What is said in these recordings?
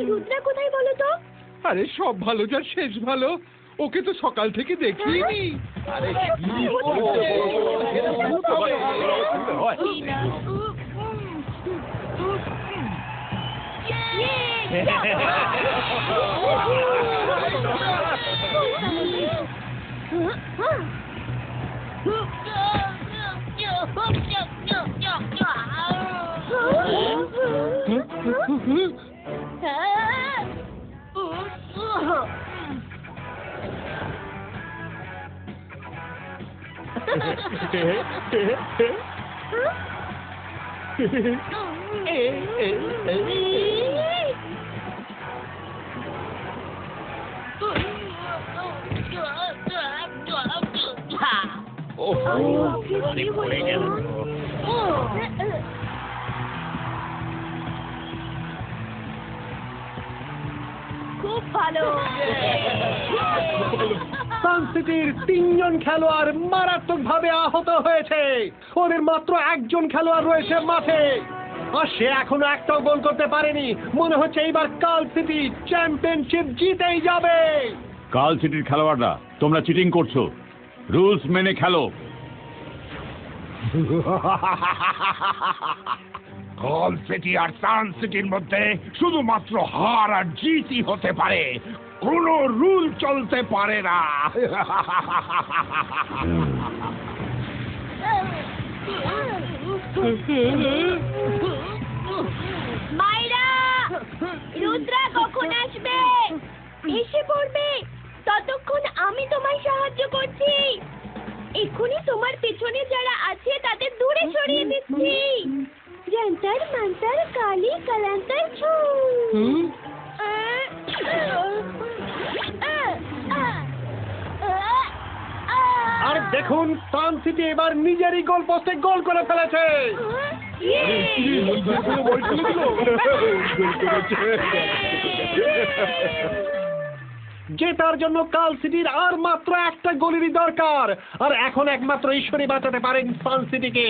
রুদ্রা কোথায় বলো তো? আরে সব ভালো যা শেষ ভালো, ওকে তো সকাল থেকে দেখিনি। আরে খুব ভালো। সানসিটির 3 জন খেলোয়াড় মারাত্মকভাবে আহত হয়েছে। ওদের মাত্র একজন খেলোয়াড় রয়েছে মাঠে, আর সে এখনো একটাও গোল করতে পারেনি। মনে হচ্ছে এইবার কাল সিটি চ্যাম্পিয়নশিপ জিতেই যাবে। কাল সিটির খেলোয়াড়রা, তোমরা চিটিং করছো, রুলস মেনে খেলো। কল সিটি আর সান সিটির মধ্যে শুধুমাত্র হার আর জিতই হতে পারে, কোনো রুল চলতে পারে না। মাইরা, রুদ্রা কখন আসবে? এসে পড়বে, ততক্ষণ আমি তোমায় সাহায্য করছি। এক্ষুনি তোমার পেছনে যারা আছে তাদের দূরে সরিয়ে দিচ্ছি। জন্তর মন্তর কালি কলন্তর ছু। আর দেখুন, সান সিটি এবার নিজেরই গোল পোস্টে গোল করে ফেলেছে। জেতার জন্য কাল সিটির আর মাত্র একটা গোলেরই দরকার, আর এখন একমাত্র ঈশ্বরই বাঁচাতে পারেন সান সিটিকে।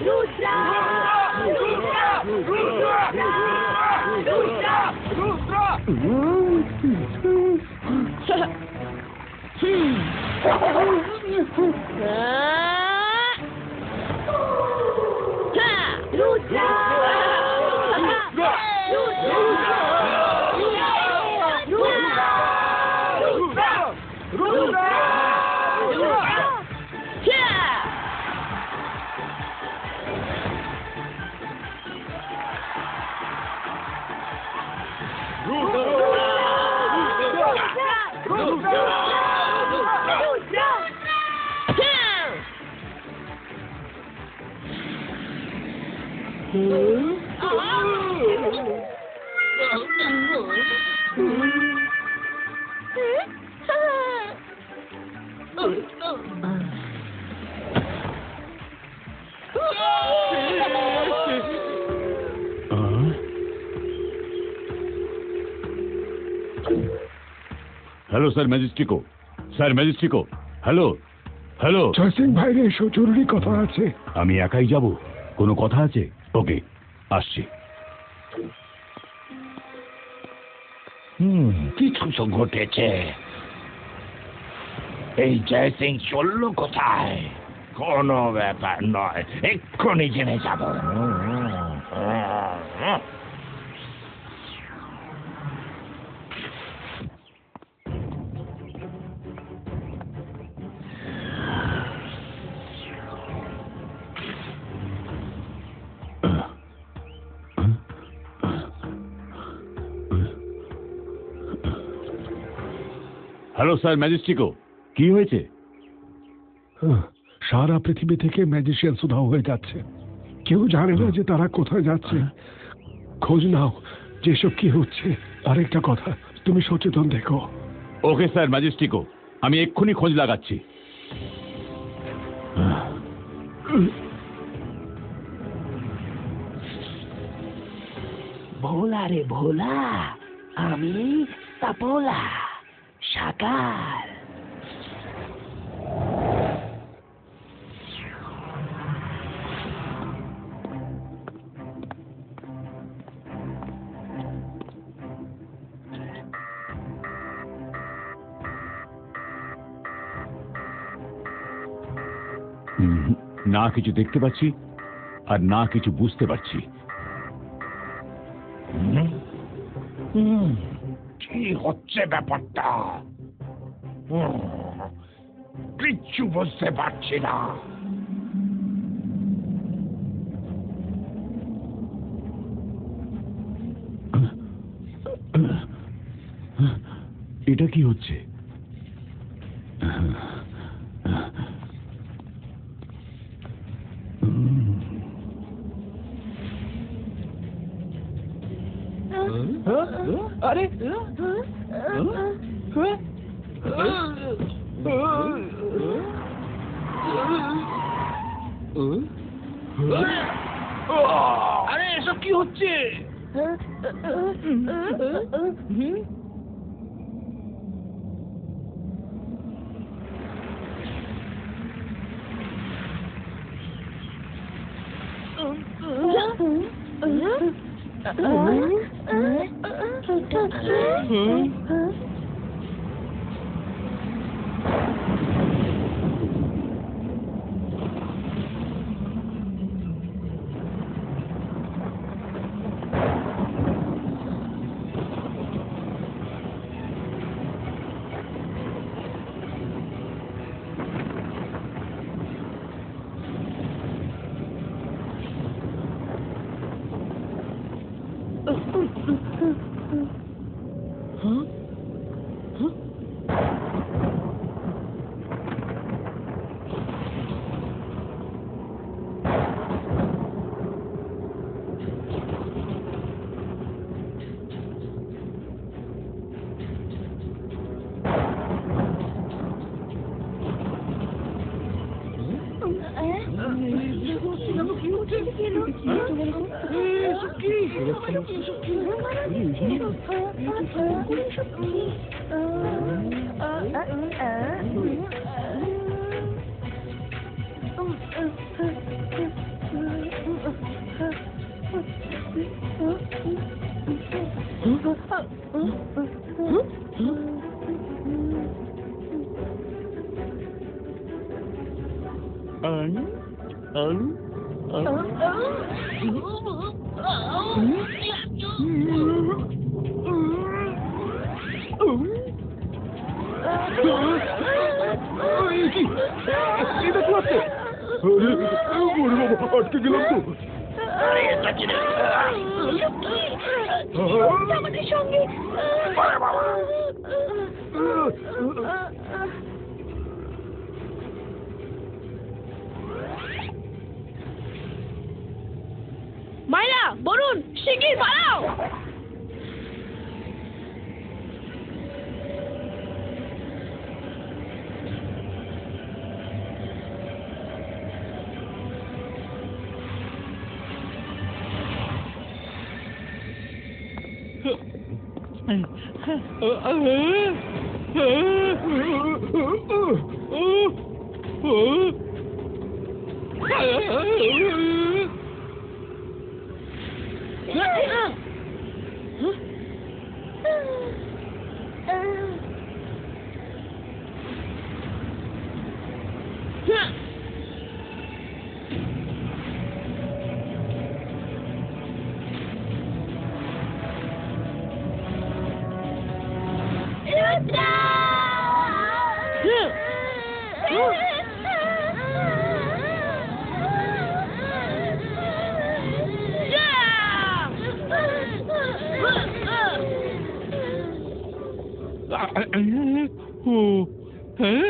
রুদ্রা, রুদ্রা, রুদ্রা, রুদ্রা, রুদ্রা। রুদ্রা, হ্যালো স্যার ম্যাজিস্ট্রিকো, স্যার ম্যাজিস্ট্রিকো, হ্যালো হ্যালো। জয় সিং ভাইরে এসো, জরুরি কথা আছে। আমি একাই যাব? কোনো কথা আছে? ওকে, আসছি। কিছু তো ঘটেছে। এই জয় সিং চলল কোথায়? কোনো ব্যাপার নয়, এক্ষুনি জেনে যাব। হ্যালো স্যার ম্যাজিস্ট্রিকো, কি হয়েছে? সারা পৃথিবী থেকে ম্যাজিশিয়ান উধাও হয়ে যাচ্ছে, কেউ জানে না যে তারা কোথায় যাচ্ছে। খোঁজ নাও যেসব কি হচ্ছে। আরেকটা কথা, তুমি সচেতন দেখো। ওকে স্যার ম্যাজিস্ট্রিকো, আমি এক্ষুনি খোঁজ লাগাচ্ছি। ভোলা রে ভোলা, আমি তাপোলা সাকার। না কিছু দেখতে পাচ্ছি আর না কিছু বুঝতে পারছি। কি হচ্ছে ব্যাপারটা? কিচ্ছু বুঝতে পারছি না। এটা কি হচ্ছে? আরে আরে এসব কি হচ্ছে? আটকে গেলাম তো। আমাদের সঙ্গে মাইরা বরুণ শিগগির পালাও। ও হ্যাঁ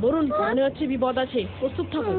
বরুণ, মনে হচ্ছে বিপদ আছে, প্রস্তুত থাকো।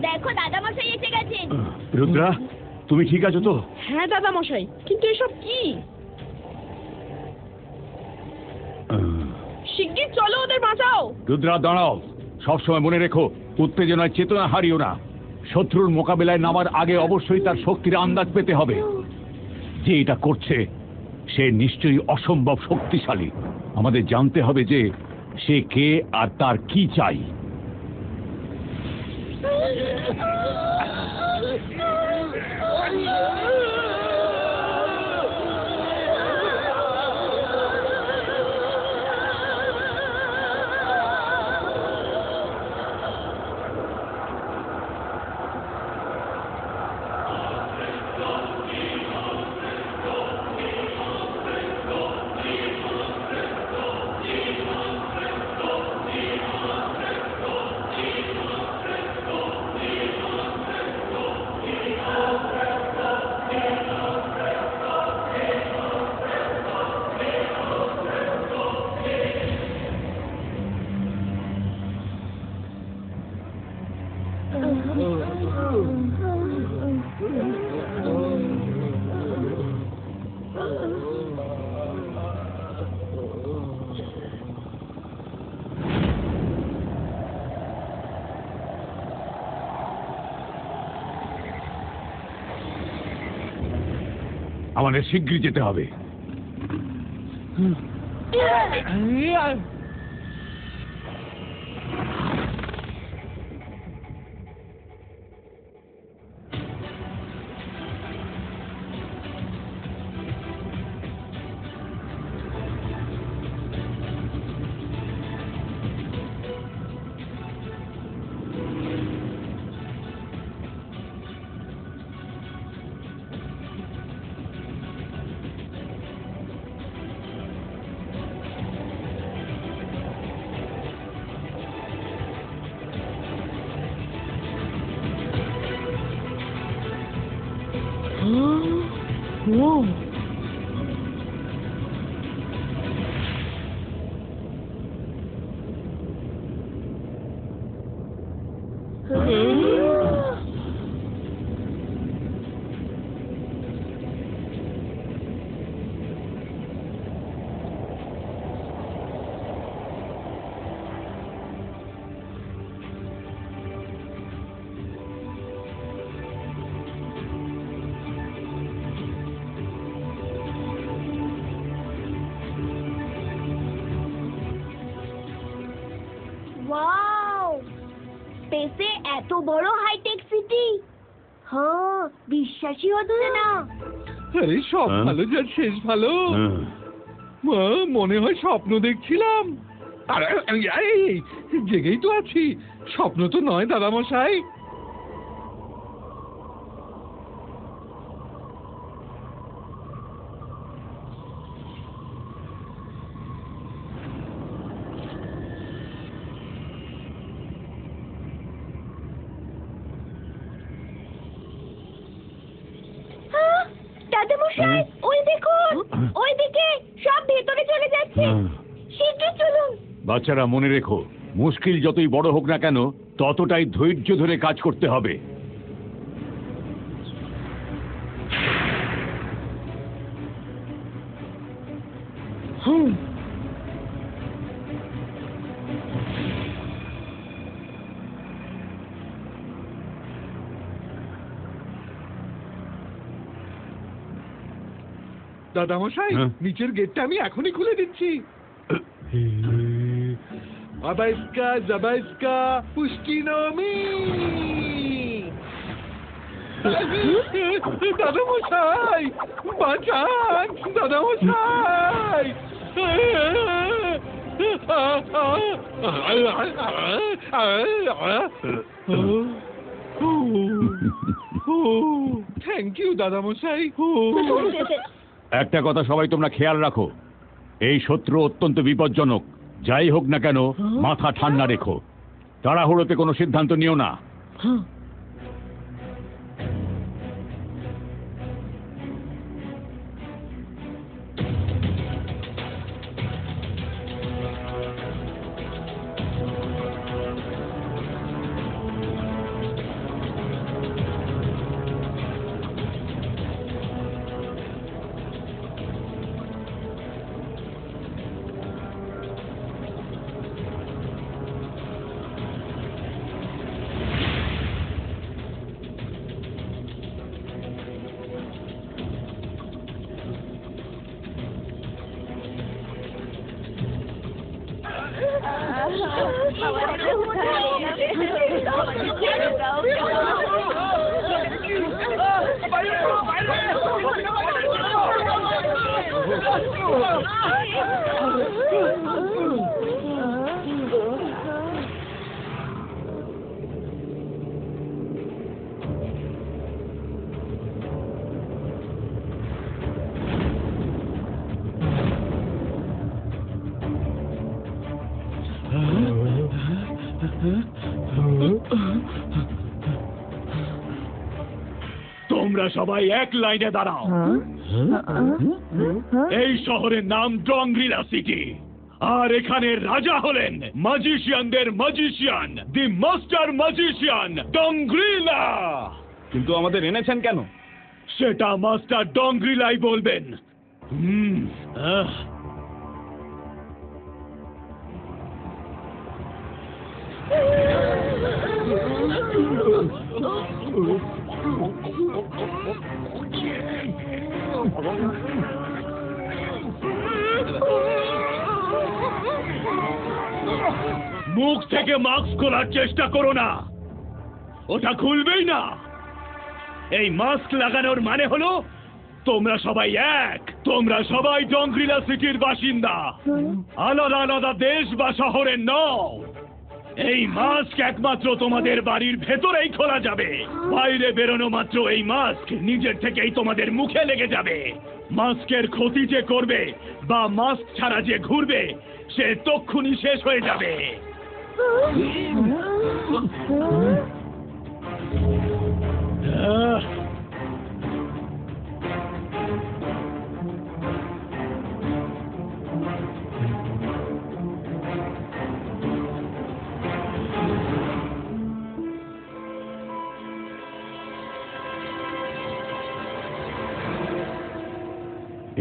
দেখো দাদা মশাই এসে গেছেন। রুদ্রা, তুমি ঠিক আছো তো? হ্যাঁ দাদা মশাই, কিন্তু এসব কি? শিগগির চলো, ওদের বাঁচাও। রুদ্রা দাঁড়াও, সবসময় মনে রেখো, উত্তেজনায় চেতনা হারিও না। শত্রুর মোকাবেলায় নামার আগে অবশ্যই তার শক্তির আন্দাজ পেতে হবে। যে এটা করছে সে নিশ্চয়ই অসম্ভব শক্তিশালী। আমাদের জানতে হবে যে সে কে আর তার কি চাই। আমাদের শীঘ্রই যেতে হবে। ওয়াও, স্পেসে এত বড় হাইটেক সিটি, হ্যাঁ বিশ্বাসই হচ্ছে না। আরে সব হ্যাঁ? ভালো যার শেষ ভালো। মা, মনে হয় স্বপ্ন দেখছিলাম। আরে এই, জেগেই তো আছি, স্বপ্ন তো নয় দাদামশাই। দাদা মশাই, ওই দেখুন, ওই দিকে সব ভেতরে চলে যাচ্ছে। শীঘ্রই চলুন। বাচ্চারা মনে রেখো, মুশকিল যতই বড় হোক না কেন, ততটাই ধৈর্য ধরে কাজ করতে হবে। দাদামশাই হ্যাঁ? নিচের গেটটা আমি এখনই খুলে দিচ্ছি। আবাইস্কা জাবাইস্কা পুষ্টিনমি। দাদামশাই বাঁচান, দাদামশাই। Thank you দাদামশাই। একটা কথা সবাই তোমরা খেয়াল রাখো, এই শত্রু অত্যন্ত বিপজ্জনক। যাই হোক না কেন মাথা ঠান্ডা রেখো, তাড়াহুড়োতে কোনো সিদ্ধান্ত নিও না। তোমরা সবাই এক লাইনে দাঁড়াও। এই শহরের নাম ডংগ্রিলা সিটি, আর এখানে রাজা হলেন ম্যাজিশিয়ানদের ম্যাজিশিয়ান, দি মাস্টার ম্যাজিশিয়ান ডংগ্রিলা। কিন্তু আমাদের এনেছেন কেন? সেটা মাস্টার ডংগ্রিলাই বলবেন। মুখ থেকে মাস্ক খোলার চেষ্টা করো না, ওটা খুলবেই না। এই মাস্ক লাগানোর মানে হলো তোমরা সবাই এক, তোমরা সবাই ডংগ্রিলা সিটির বাসিন্দা, আলাদা আলাদা দেশ বা শহরের নও। এই মাস্ক একমাত্র তোমাদের বাড়ির ভেতরেই খোলা যাবে, বাইরে বেরোনো মাত্র এই মাস্ক নিজের থেকেই তোমাদের মুখে লেগে যাবে। মাস্কের ক্ষতি যে করবে বা মাস্ক ছাড়া যে ঘুরবে সে তক্ষুনি শেষ হয়ে যাবে।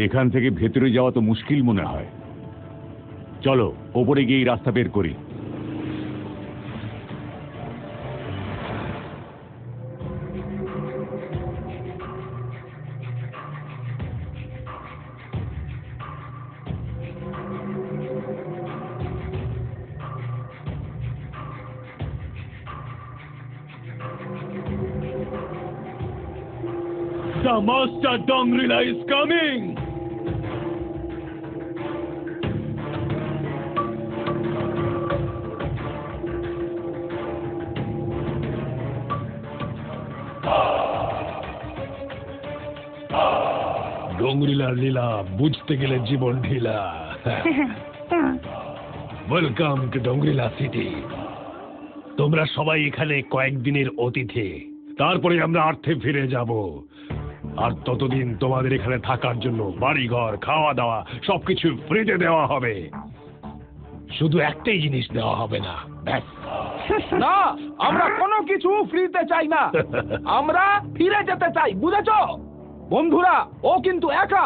এখান থেকে ভেতরে যাওয়া তো মুশকিল মনে হয়। চলো ওপরে গিয়ে রাস্তা বের করি। The Master Dongrila is coming! ডংরিলার লীলা বুঝতে গেলে জীবন ঢিলা। Welcome to Dongrila city. তোমরা সবাই এখানে কয়েকদিনের অতিথি, তারপরে আমরা আর্থে ফিরে যাব। আর ততদিন তোমাদের এখানে থাকার জন্য বাড়িঘর, খাওয়া দাওয়া সবকিছু ফ্রিতে দেওয়া হবে। শুধু একটাই জিনিস দেওয়া হবে না, ব্যাস। না, আমরা কোনো কিছু ফ্রিতে চাই না, আমরা ফিরে যেতে চাই, বুঝেছো? বন্ধুরা, ও কিন্তু একা,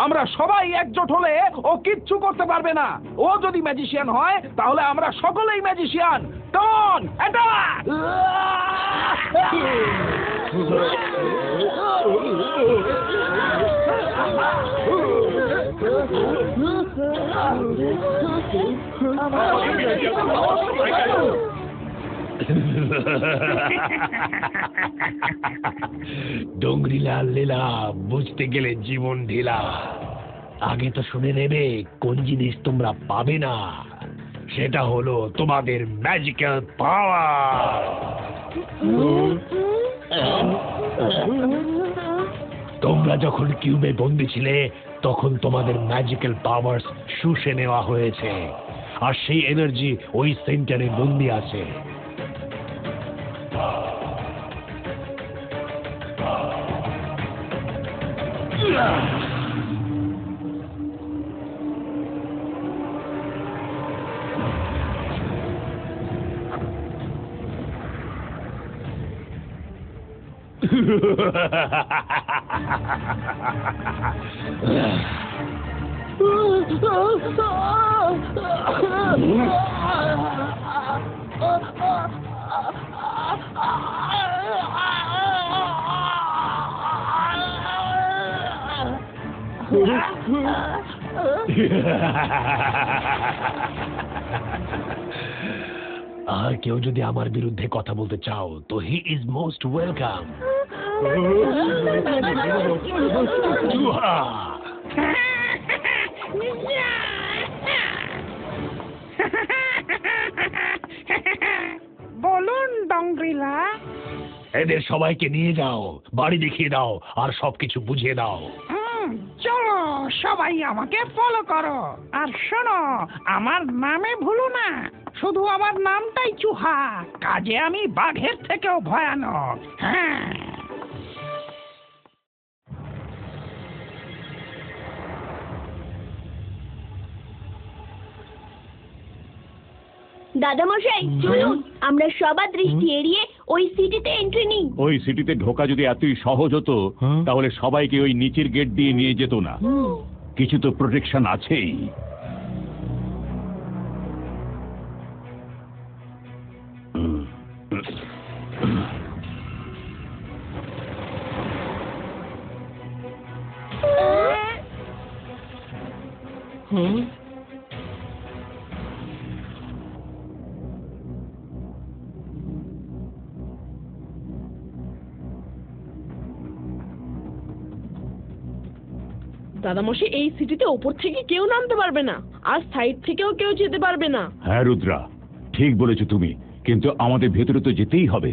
আমরা সবাই একজোট হলে ও কিচ্ছু করতে পারবে না। ও যদি ম্যাজিশিয়ান হয় তাহলে আমরা সকলেই ম্যাজিশিয়ান। টন অ্যাটাক! ডোংরিলাল লীলা বুঝতে গেলে জীবন ঢিলা। আগে তো শুনে নেবে কোন জিনিস তোমরা পাবে না, সেটা হলো তোমাদের ম্যাজিক্যাল পাওয়ার। তোমরা যখন কিউবে বন্দী ছিলে তখন তোমাদের ম্যাজিক্যাল পাওয়ার্স শুষে নেওয়া হয়েছে, আর সেই এনার্জি ওই সেন্টারে বন্দী আছে। আর কেউ যদি আমার বিরুদ্ধে কথা বলতে চাও তো হি ইজ মোস্ট ওয়েলকাম। বলুন ডংরিলা। এদের সবাইকে নিয়ে যাও, বাড়ি দেখিয়ে দাও, আর সবকিছু বুঝিয়ে দাও। চলো সবাই আমাকে ফলো করো, আর শোনো আমার নামে ভুলো না, শুধু আমার নামটাই চুহা, কাজে আমি বাঘের থেকেও ভয়ানক। হ্যাঁ, দাদামশাই চলুন আমরা সবার দৃষ্টি এড়িয়ে ওই সিটিতে এন্ট্রি নিই। ওই সিটিতে ঢোকা যদি এতই সহজ হতো তাহলে সবাইকে ওই নিচের গেট দিয়ে নিয়ে যেত না। কিছু তো প্রোটেকশন আছেই। দাদামশাই এই সিটিতে ওপর থেকে কেউ নামতে পারবে না, আর সাইড থেকেও কেউ যেতে পারবে না। হ্যাঁ রুদ্রা, ঠিক বলেছো তুমি, কিন্তু আমাদের ভেতরে তো যেতেই হবে।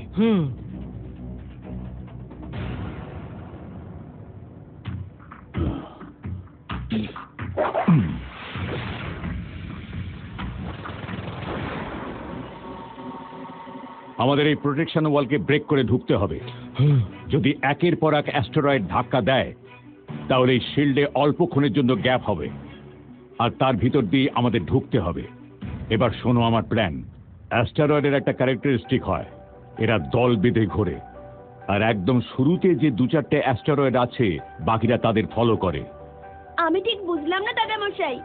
আমাদের এই প্রোটেকশন ওয়ালকে ব্রেক করে ঢুকতে হবে। যদি একের পর এক অ্যাস্টেরয়েড ধাক্কা দেয় তাহলে এই শিল্ডে অল্পক্ষণের জন্য গ্যাপ হবে, আর তার ভিতর দিয়ে আমাদের ঢুকতে হবে। এবার শোনো আমার প্ল্যান। অ্যাস্টেরয়েডের একটা ক্যারেক্টারিস্টিক হয়, এরা দল বেঁধে ঘোরে, আর একদম শুরুতে যে দু চারটে অ্যাস্টেরয়েড আছে বাকিরা তাদের ফলো করে। আমি ঠিক বুঝলাম না দাদামশাই।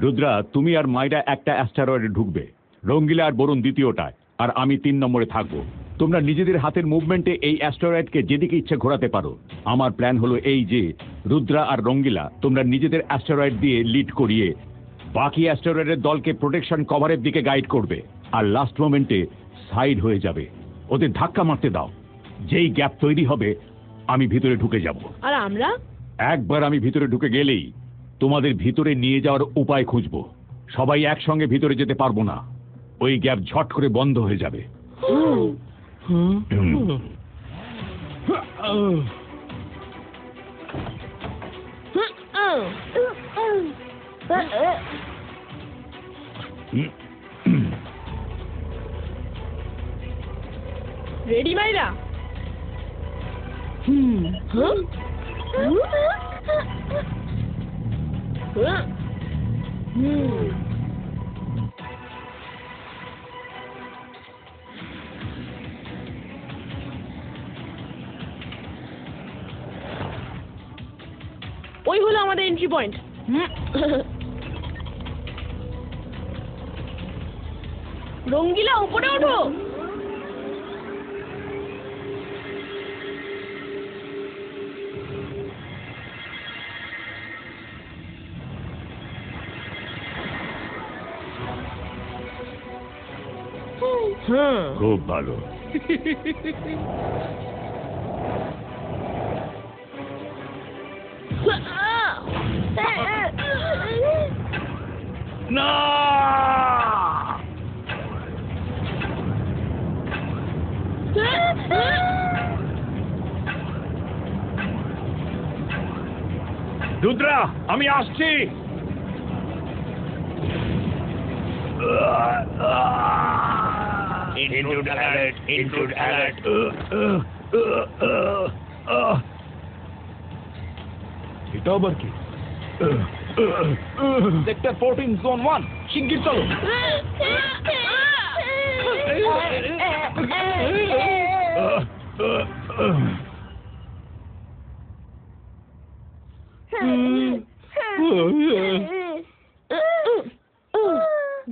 রুদ্রা, তুমি আর মাইরা একটা অ্যাস্টেরয়েডে ঢুকবে, রঙ্গিলা আর বরুণ দ্বিতীয়টায়, আর আমি 3 নম্বরে থাকবো। তোমরা নিজেদের হাতের মুভমেন্টে এই অ্যাস্টেরয়েডকে যেদিকে ইচ্ছে ঘোরাতে পারো। আমার প্ল্যান হলো এই যে রুদ্রা আর রঙ্গিলা তোমরা নিজেদের অ্যাস্টেরয়েড দিয়ে লিড করিয়ে বাকি অ্যাস্টেরয়েডের দলকে প্রোটেকশন কভারের দিকে গাইড করবে, আর লাস্ট মোমেন্টে সাইড হয়ে যাবে। ওদের ধাক্কা মারতে দাও, যেই গ্যাপ তৈরি হবে আমি ভিতরে ঢুকে যাব। আর আমরা একবার আমি ভিতরে ঢুকে গেলেই তোমাদের ভিতরে নিয়ে যাওয়ার উপায় খুঁজবো। সবাই একসঙ্গে ভিতরে যেতে পারবো না, ওই গ্যাপ ঝট করে বন্ধ হয়ে যাবে। রেডি মাইরা? ওই হলো আমাদের এন্ট্রি পয়েন্ট। রঙ্গিলা উপরে ওঠো। হ্যাঁ খুব ভালো। না, রুদ্রা, আমি আসছি। Intrude alert! Intrude alert! এটা আবার কি? সেক্টর 14 জোন 1 শিগগির চলো।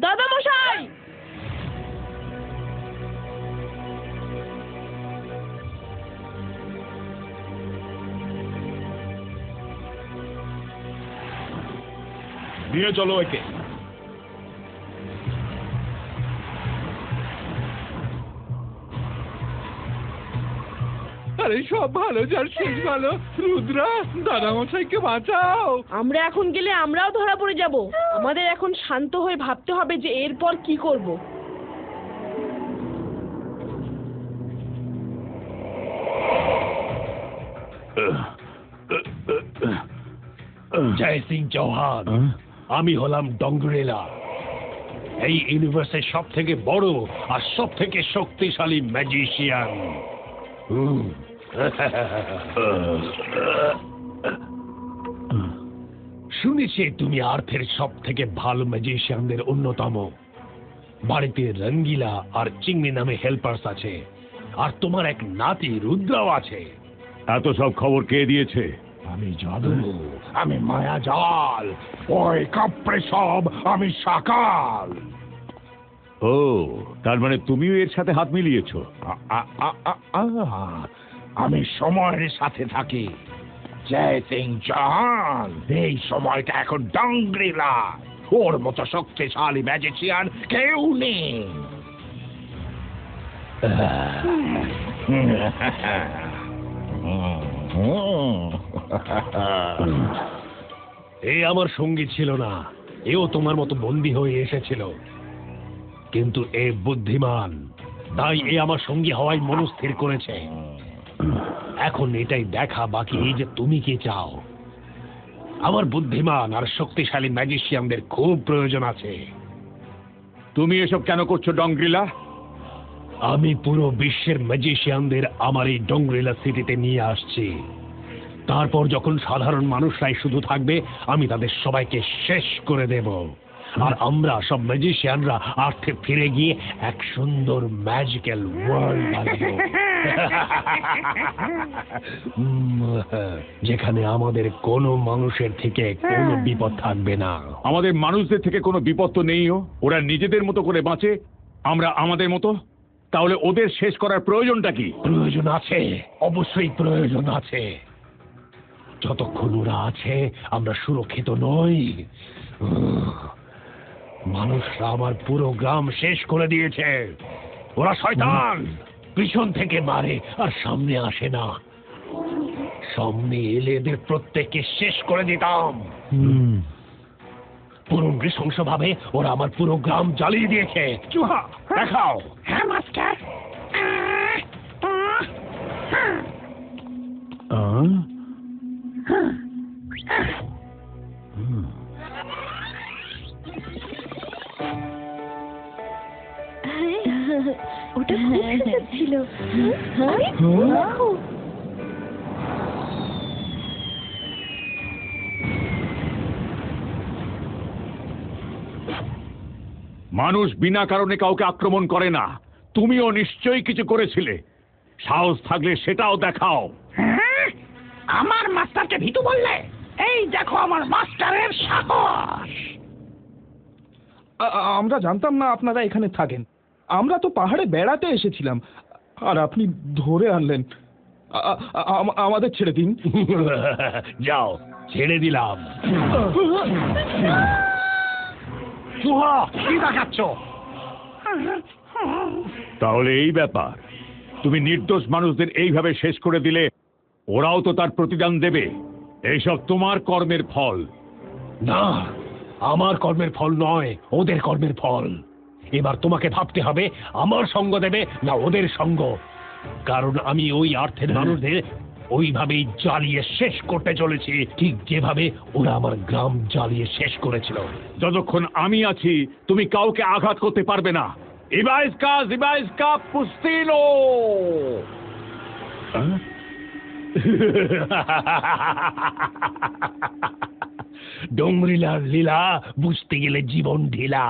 দাদা মশাই, নিয়ে চলো একে। আরে সব ভালো যার শেষ ভালো। রুদ্রা, দাদামশাইকে বাঁচাও। আমরা এখন গেলে আমরাও ধরা পড়ে যাব। আমাদের এখন শান্ত হয়ে ভাবতে হবে যে এরপর কি করব। জয় সিং চৌহান, আমি হলাম ডংগ্রেলা, এই ইউনিভার্সের সব থেকে বড় আর সব থেকে শক্তিশালী ম্যাজিশিয়ান। শুনেছি তুমি আর্থের সব থেকে ভালো ম্যাজিশিয়ানদের অন্যতম। বাড়িতে রঙ্গিলা আর চিংড়ি নামে হেল্পার্স আছে, আর তোমার এক নাতি রুদ্রাও আছে। এত সব খবর কে দিয়েছে? আমি জাদু, আমি মায়াজাল, ওই কাপড়ে সব আমি সাকাল। ও, তার মানে তুমিও এর সাথে হাত মিলিয়েছো? আমি সময়ের সাথে থাকি। জয় সিং জাহান, এই সময়টা এখন ডংগ্রিলা, ওর মতো শক্তিশালী ম্যাজিশিয়ান কেউ নেই। এ আমার সঙ্গী ছিল না, এও তোমার মতো বন্দী হয়ে এসেছিল, কিন্তু এ বুদ্ধিমান, তাই এ আমার সঙ্গী হওয়াই মনস্থির করেছে। এখন এটাই দেখা বাকি এই যে তুমি কি চাও। আমার বুদ্ধিমান আর শক্তিশালী ম্যাজিশিয়ানদের খুব প্রয়োজন আছে। তুমি এসব কেন করছো ডংগ্রিলা? আমি পুরো বিশ্বের ম্যাজিশিয়ানদের আমার এই ডংগ্রিলা সিটিতে নিয়ে আসছি। তারপর যখন সাধারণ মানুষরাই শুধু থাকবে, আমি তাদের সবাইকে শেষ করে দেব। আর আমরা সব ম্যাজিশিয়ানরা আর্থে ফিরে গিয়ে এক সুন্দর ম্যাজিক্যাল ওয়ার্ল্ড বানাবো, যেখানে আমাদের কোনো মানুষের থেকে কোনো বিপদ থাকবে না। আমাদের মানুষদের থেকে কোনো বিপদ তো নেইও। ওরা নিজেদের মতো করে বাঁচে, আমরা আমাদের মতো। তাহলে ওদের শেষ করার প্রয়োজনটা কি? প্রয়োজন আছে, অবশ্যই প্রয়োজন আছে। যতক্ষণ ওরা আছে আমরা সুরক্ষিত নই। মানুষরা আমার পুরো গ্রাম শেষ করে দিয়েছে। ওরা শয়তান, পিছন থেকে মারে আর সামনে আসে না। সামনে এলে এদের প্রত্যেককে শেষ করে দিতাম। পুরো নৃশংস ভাবে ওরা আমার পুরো গ্রাম জ্বালিয়ে দিয়েছে। চুহা, দেখাও। হ্যাঁ মাস্টার। ওটা খুব সুন্দর ছিল। আরে, দেখো। মানুষ বিনা কারণে কাউকে আক্রমণ করে না। তুমিও নিশ্চয়ই কিছু করেছিলে। সাহস থাকলে সেটাও দেখাও। আমার মাস্টারকে ভীতু বললে? এই দেখো আমার মাস্টারের সাহস। আমরা জানতাম না আপনারা এখানে থাকেন। আমরা তো পাহাড়ে বেড়াতে এসেছিলাম, আর আপনি ধরে আনলেন। আমাদের ছেড়ে দিন। যাও, ছেড়ে দিলাম। চুহা, কি দেখাচ্ছ? তাহলে এই ব্যাপার, তুমি নির্দোষ মানুষদের এইভাবে শেষ করে দিলে ওরাও তো তার প্রতিদান দেবে। এইসব তোমার কর্মের ফল। না, আমার কর্মের ফল নয়, ওদের কর্মের ফল। এবার তোমাকে ভাবতে হবে আমার সঙ্গ দেবে না ওদের সঙ্গ, কারণ আমি ওই আর্থের মানুষদের ওইভাবেই জ্বালিয়ে শেষ করতে চলেছি, ঠিক যেভাবে ওরা আমার গ্রাম জ্বালিয়ে শেষ করেছিল। যতক্ষণ আমি আছি তুমি কাউকে আঘাত করতে পারবে না। ইবাইস্কা পুস্তিনো। ডোংরিলার লীলা বুঝতে গেলে জীবন ঢিলা।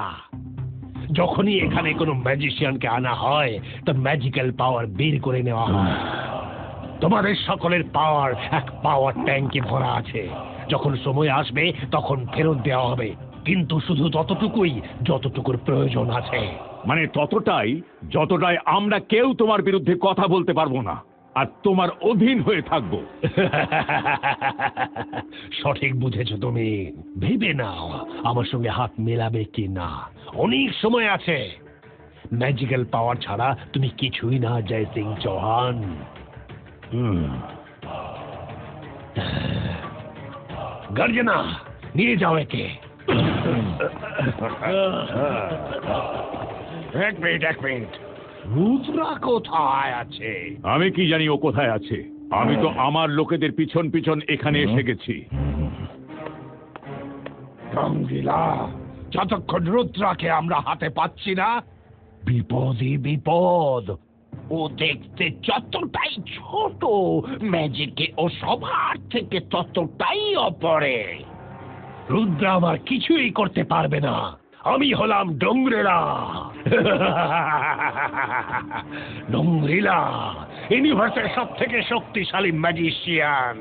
যখনই এখানে কোনো ম্যাজিশিয়ানকে আনা হয় তার ম্যাজিক্যাল পাওয়ার বের করে নেওয়া হয়। তোমাদের সকলের পাওয়ার এক পাওয়ার ট্যাঙ্কে ভরা আছে, যখন সময় আসবে তখন ফেরত দেওয়া হবে, কিন্তু শুধু ততটুকুই যতটুকুর প্রয়োজন আছে। মানে যতটাই আমরা কেউ তোমার বিরুদ্ধে কথা বলতে পারবো না, আর তোমার অধীন হয়ে থাকবো। সঠিক বুঝেছো তুমি। ভেবে নাও আমার সঙ্গে হাত মেলাবে কি না, অনেক সময় আছে। ম্যাজিক্যাল পাওয়ার ছাড়া তুমি কিছুই না জয় সিং চৌহান। গর্জনা, নিয়ে যাও একে। এক মিনিট, রুদ্রা কোথায় আছে? আমি কি জানি ও কোথায় আছে। আমি তো আমার লোকেদের পিছন পিছন এখানে এসে গেছি। রঙ্গিলা, যতক্ষণ রুদ্রাকে আমরা হাতে পাচ্ছি না, বিপদই বিপদ। ও দেখতে যতটাই ছোট, ম্যাজিকে ও সবার থেকে ততটাই অপরে। রুদ্রা আমার কিছুই করতে পারবে না। আমি হলাম ডোংরেলা। ডোংরিলা ইউনিভার্সের সব থেকে শক্তিশালী ম্যাজিশিয়ান।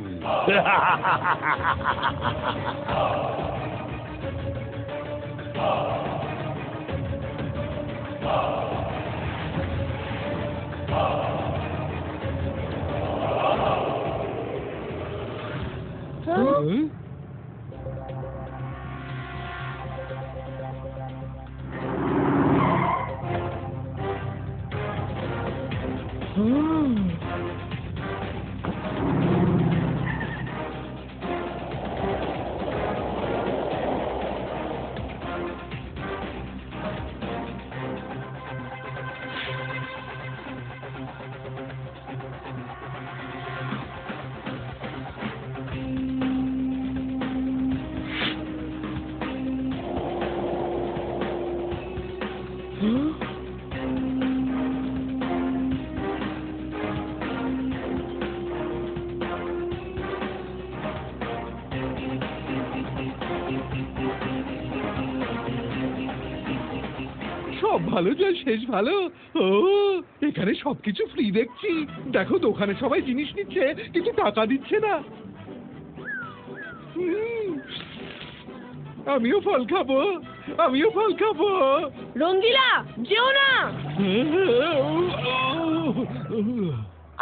সব ভালো যায় শেষ ভালো। ও, এখানে সবকিছু ফ্রি দেখছি। দেখো দোকানে সবাই জিনিস নিচ্ছে কিন্তু টাকা দিচ্ছে না। আমিও ফল খাবো। রঙ্গিলা, যেও না।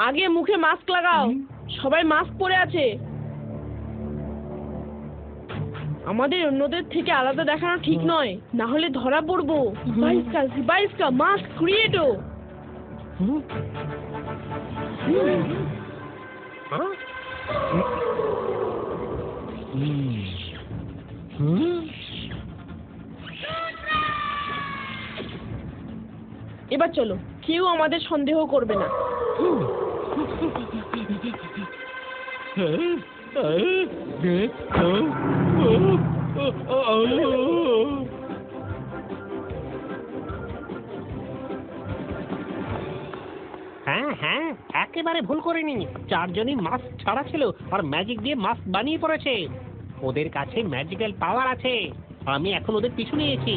আগে মুখে মাস্ক লাগাও। সবাই মাস্ক পরে আছে। আমাদের অন্যদের থেকে আলাদা দেখানো ঠিক নয়, না হলে ধরা পড়বো। বাইস্কা মাস্ক ক্রিয়েটো। এবার চলো, কেউ আমাদের সন্দেহ করবে না। হ্যাঁ, একেবারে ভুল করিনি। চারজনই মাস্ক ছাড়া ছিল আর ম্যাজিক দিয়ে মাস্ক বানিয়ে পড়েছে। ওদের কাছে ম্যাজিক্যাল পাওয়ার আছে। আমি এখন ওদের পিছু নিয়েছি।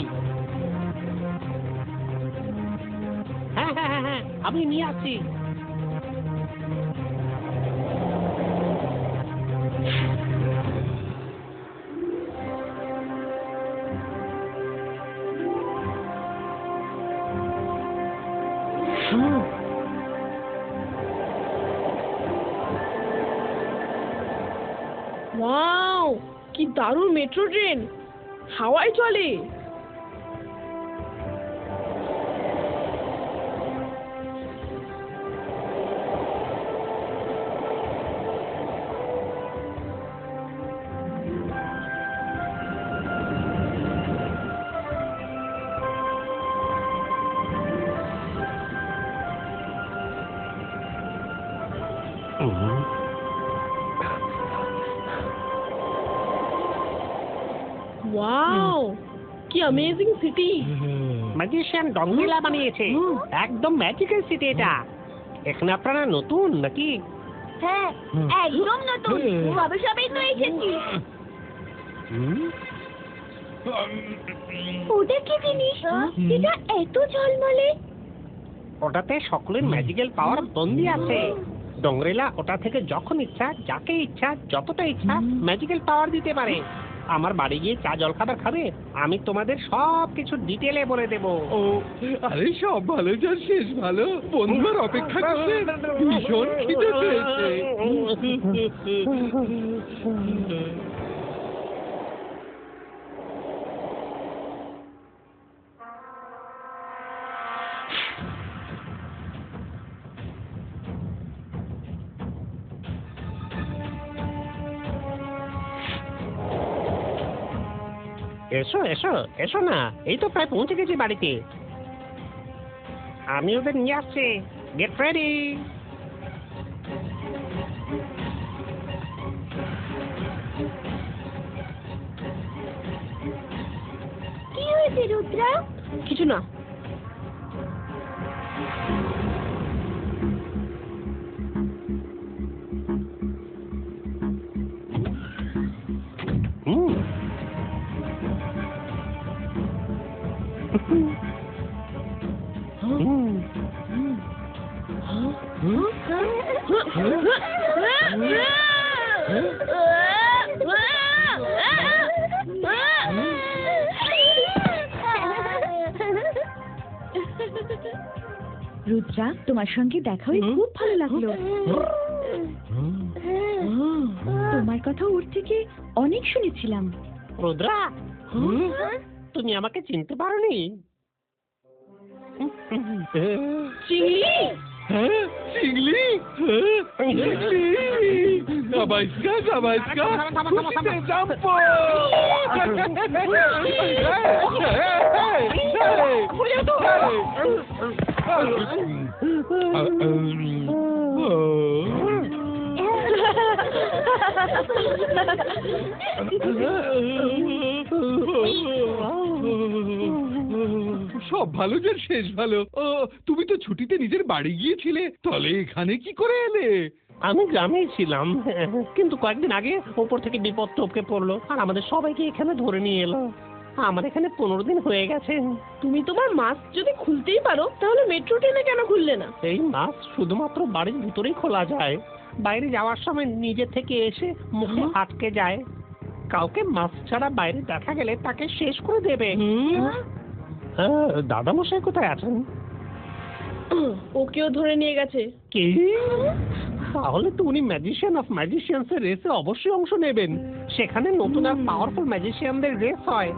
হ্যাঁ, আমি নিয়ে আসছি। ওয়াও, কি দারুণ মেট্রো ট্রেন, হাওয়ায় চলে। ওয়াও, কি অ্যামেজিং সিটি! ম্যাজিশিয়ান ডংরিলা বানিয়েছে, একদম ম্যাজিক্যাল সিটি এটা। এখানে আপনারা নতুন নাকি? হ্যাঁ, একদম নতুন, সবে সবেই তো এসেছি। ওটা কি জিনিস যেটা এত ঝলমলে? ওটাতে সকলের ম্যাজিক্যাল পাওয়ার বন্দি আছে। ডংরিলা ওটা থেকে যখন ইচ্ছা, যাকে ইচ্ছা, যতটা ইচ্ছা ম্যাজিক্যাল পাওয়ার দিতে পারে। আমার বাড়ি গিয়ে চা জল খাবার খাবে, আমি তোমাদের সব কিছু ডিটেলে বলে দেবো। ও, আরে সব ভালো যার শেষ ভালো। বন্ধুর অপেক্ষা করছে, ভীষণ খিদে পেয়েছে। এসো এসো এসো না, এই তো প্রায় পৌঁছে গেছি বাড়িতে। আমি ওদের নিয়ে আসছি, গেট রেডি। কি হয়েছে রুদ্রা? কিছু না। রুদ্রা, তোমার সঙ্গে দেখা হয়ে খুব ভালো লাগলো। তোমার কথা ওর থেকে অনেক শুনেছিলাম। রুদ্রা, তুমি আমাকে চিনতে পারোনি? চিংড়ি! হ্যাঁ, চিংড়ি? হ্যাঁ, চিংড়ি! গাবাইস্কা, গাবাইস্কা, খুশিতে জাম্পো! সব ভালো যার শেষ ভালো। ও, তুমি তো ছুটিতে নিজের বাড়ি গিয়েছিলে, তাহলে এখানে কি করে এলে? আমি গ্রামেই ছিলাম, কিন্তু কয়েকদিন আগে ওপর থেকে বিপদ টপকে পড়লো আর আমাদের সবাইকে এখানে ধরে নিয়ে এলো। আমার এখানে 15 দিন হয়ে গেছে। তুমি তোমার মাস্ক যদি খুলতেই পারো, তাহলে মেট্রো ট্রেনে কেন খুললে না? এই মাস্ক শুধুমাত্র বাড়ির ভিতরেই খোলা যায়, বাইরে যাওয়ার সময় নিজে থেকে এসে মুখে আটকে যায়। কাউকে মাস্ক ছাড়া বাইরে দেখা গেলে তাকে শেষ করে দেবে। হ্যাঁ, দাদামশাই কোথায় আছেন? ওকেও ধরে নিয়ে গেছে। কি? তাহলে তো উনি ম্যাজিশিয়ান অফ ম্যাজিশিয়ানস এর রেসে অবশ্যই অংশ নেবেন। সেখানে নতুন আর পাওয়ারফুল ম্যাজিশিয়ানদের রেস হয়,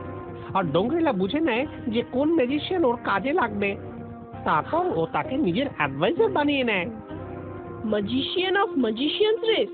আর ডংরিলা বুঝে নেয় যে কোন ম্যাজিশিয়ান ওর কাজে লাগবে। তারপর ও তাকে নিজের অ্যাডভাইজার বানিয়ে নেয়। Magician of magicians race?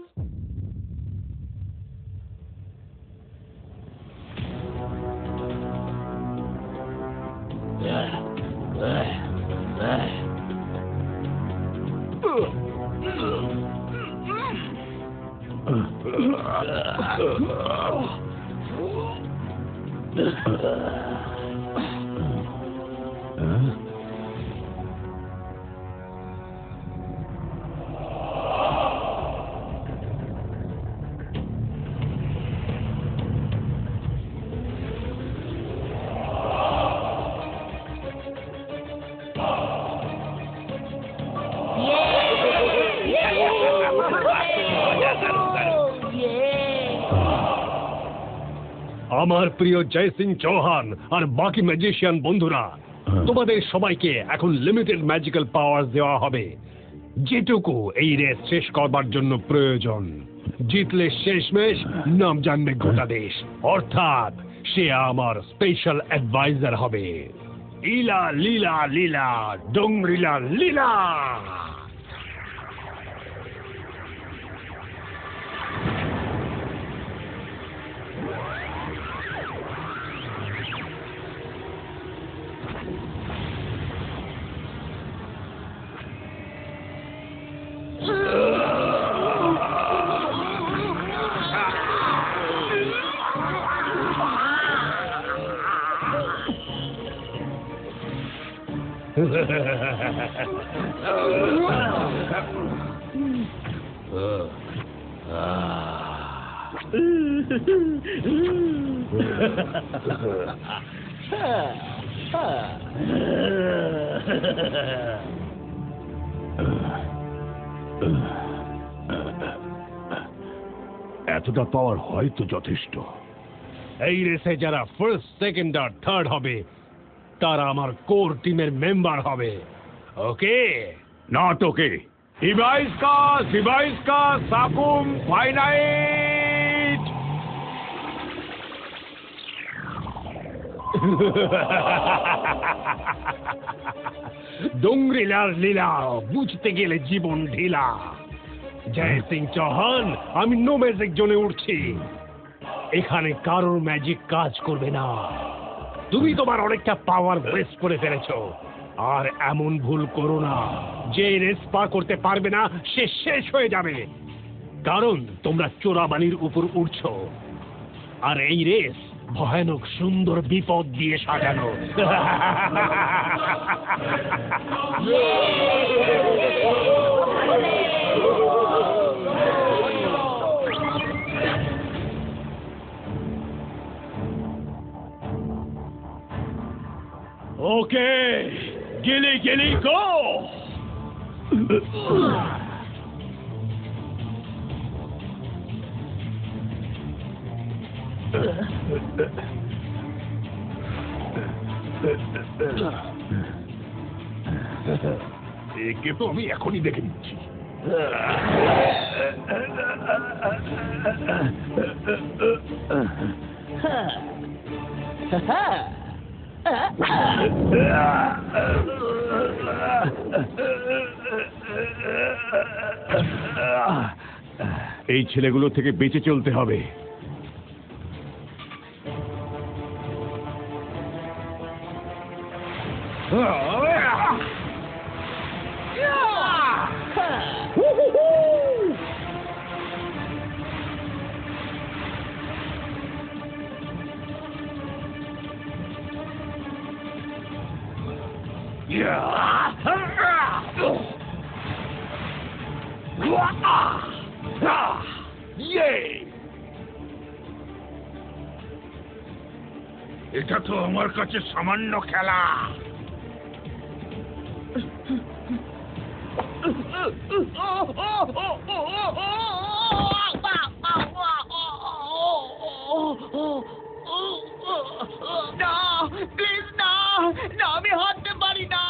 আমার প্রিয় জয় সিং চৌহান আর বাকি ম্যাজিশিয়ান বন্ধুরা, তোমাদের সবাইকে এখন লিমিটেড ম্যাজিক্যাল পাওয়ার দেওয়া হবে, যেটুকু এই রেস শেষ করবার জন্য প্রয়োজন। জিতলে শেষমেশ নাম জানবে গোটা দেশ, অর্থাৎ সে আমার স্পেশাল অ্যাডভাইজার হবে। ইলা লীলা লীলা ডংরিলা লীলা। এতটা পাওয়ার হয়তো যথেষ্ট। এই রেসে যারা ফার্স্ট, সেকেন্ড আর থার্ড হবে তারা আমার কোর টিমের মেম্বার হবে। ওকে? Not okay. হিবাইস্কা সাকুম ফাইনাইট। ডোংরিলার লীলা বুঝতে গেলে জীবন ঢিলা। জয় সিং চৌহান, আমি নো ম্যাজিক জোনে উঠছি। এখানে কারোর ম্যাজিক কাজ করবে না। তুমি তোমার অনেকটা পাওয়ার ওয়েস্ট করে ফেলেছো। আর এমন ভুল করো না, যে রেস পার করতে পারবে না সে শেষ হয়ে যাবে। কারণ তোমরা চোরাবালির উপর উঠছো, আর এই রেস ভয়ানক সুন্দর বিপদ দিয়ে সাজানো। ওকে, গিলি গো। একে তো আমি এখনই দেখে নিচ্ছি। এই ছেলেগুলো থেকে বেঁচে চলতে হবে। এটা তো আমার কাছে সামান্য খেলা। না, প্লিজ না, না, আমি হাঁটতে পারি না।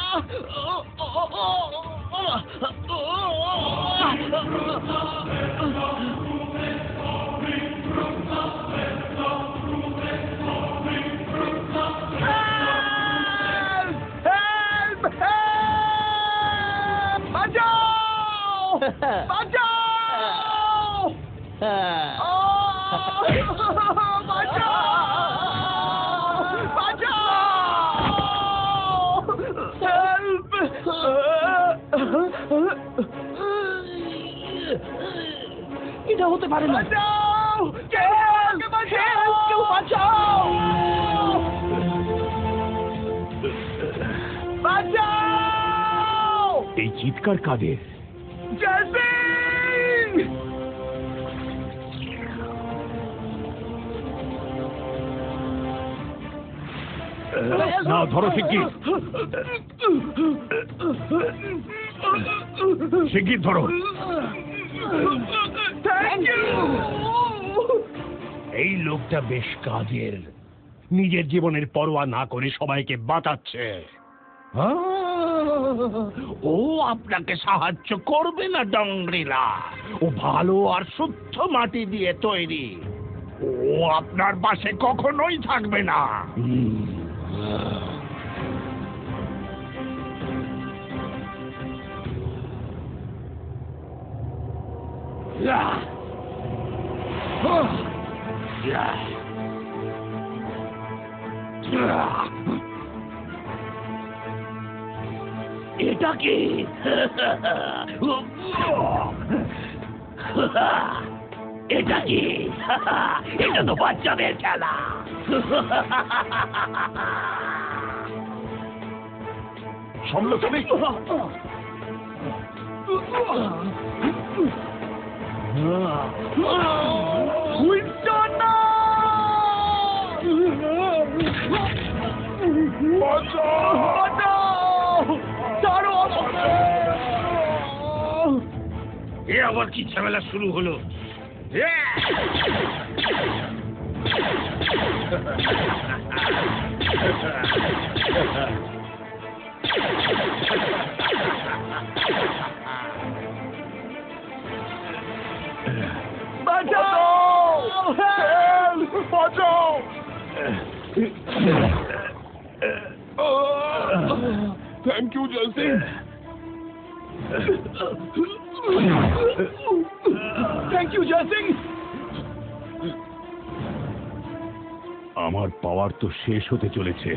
এটা হতে পারে না। এই চিৎকার কাদের? না, ধরো শিগগির, শিগগির ধরো। এই লোকটা বেশ কাজের, নিজের জীবনের পরোয়া না করে সবাইকে বাঁচাচ্ছে। ও আপনাকে সাহায্য করবে না ডংরিলা, ও ভালো আর শুদ্ধ মাটি দিয়ে তৈরি। ও আপনার পাশে কখনোই থাকবে না। এটা কি? এটা কি? এটা তো বাচ্চাদের খেলা। সামলে তুমি। এ আবার কি ঝামেলা শুরু হলো? Thank you Jai Singh. Thank you Jai Singh. আমার পাওয়ার তো শেষ হতে চলেছে।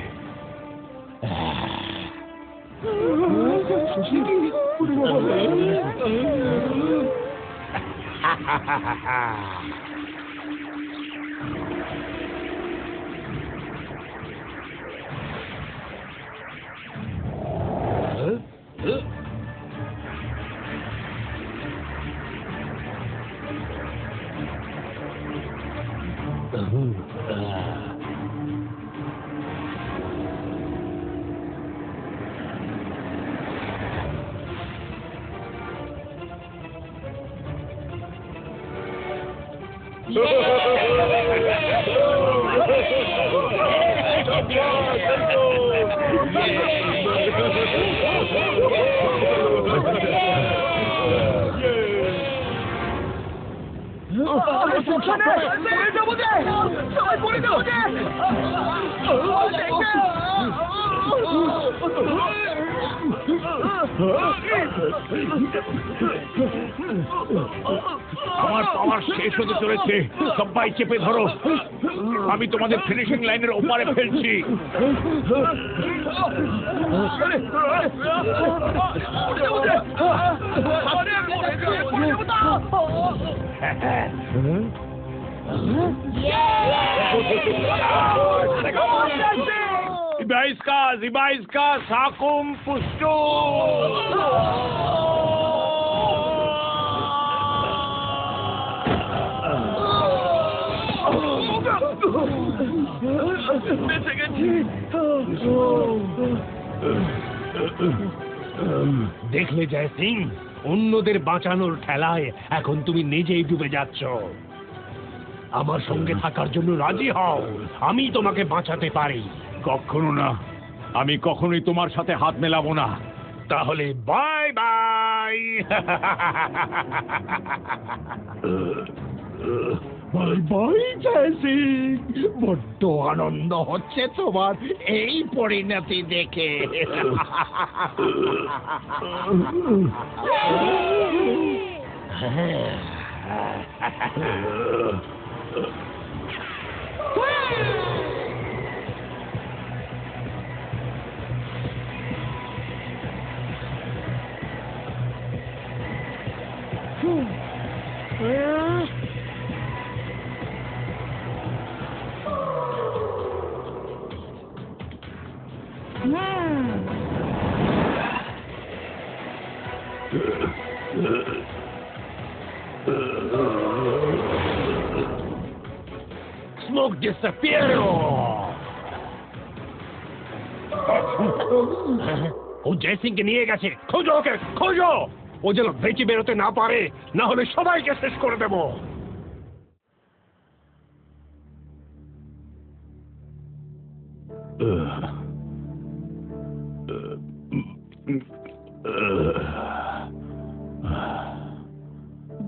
আমার পাওয়ার শেষ হতে চলেছে, সবাই চেপে ধরো, আমি তোমাদের ফিনিশিং লাইনের ওপারে ফেলছি। Ibaiska, Sakum Pushto! দেখলে জয় সিং, অন্যদের বাঁচানোর ঠেলায় এখন তুমি নিজেই ডুবে যাচ্ছ। আমার সঙ্গে থাকার জন্য রাজি হও, আমি তোমাকে বাঁচাতে পারি। কখনো না, আমি কখনোই তোমার সাথে হাত মেলাবো না। তাহলে বাই বাই। বাই বাই জয় সিং। বড্ড আনন্দ হচ্ছে তোমার এই পরিণতি দেখে। Smoke disappear! ও জয় সিংকে নিয়ে গেছে, খোঁজো ওকে, খোঁজো। ও যেন বেঁচে বেরোতে না পারে, না হলে সবাইকে শেষ করে দেবো।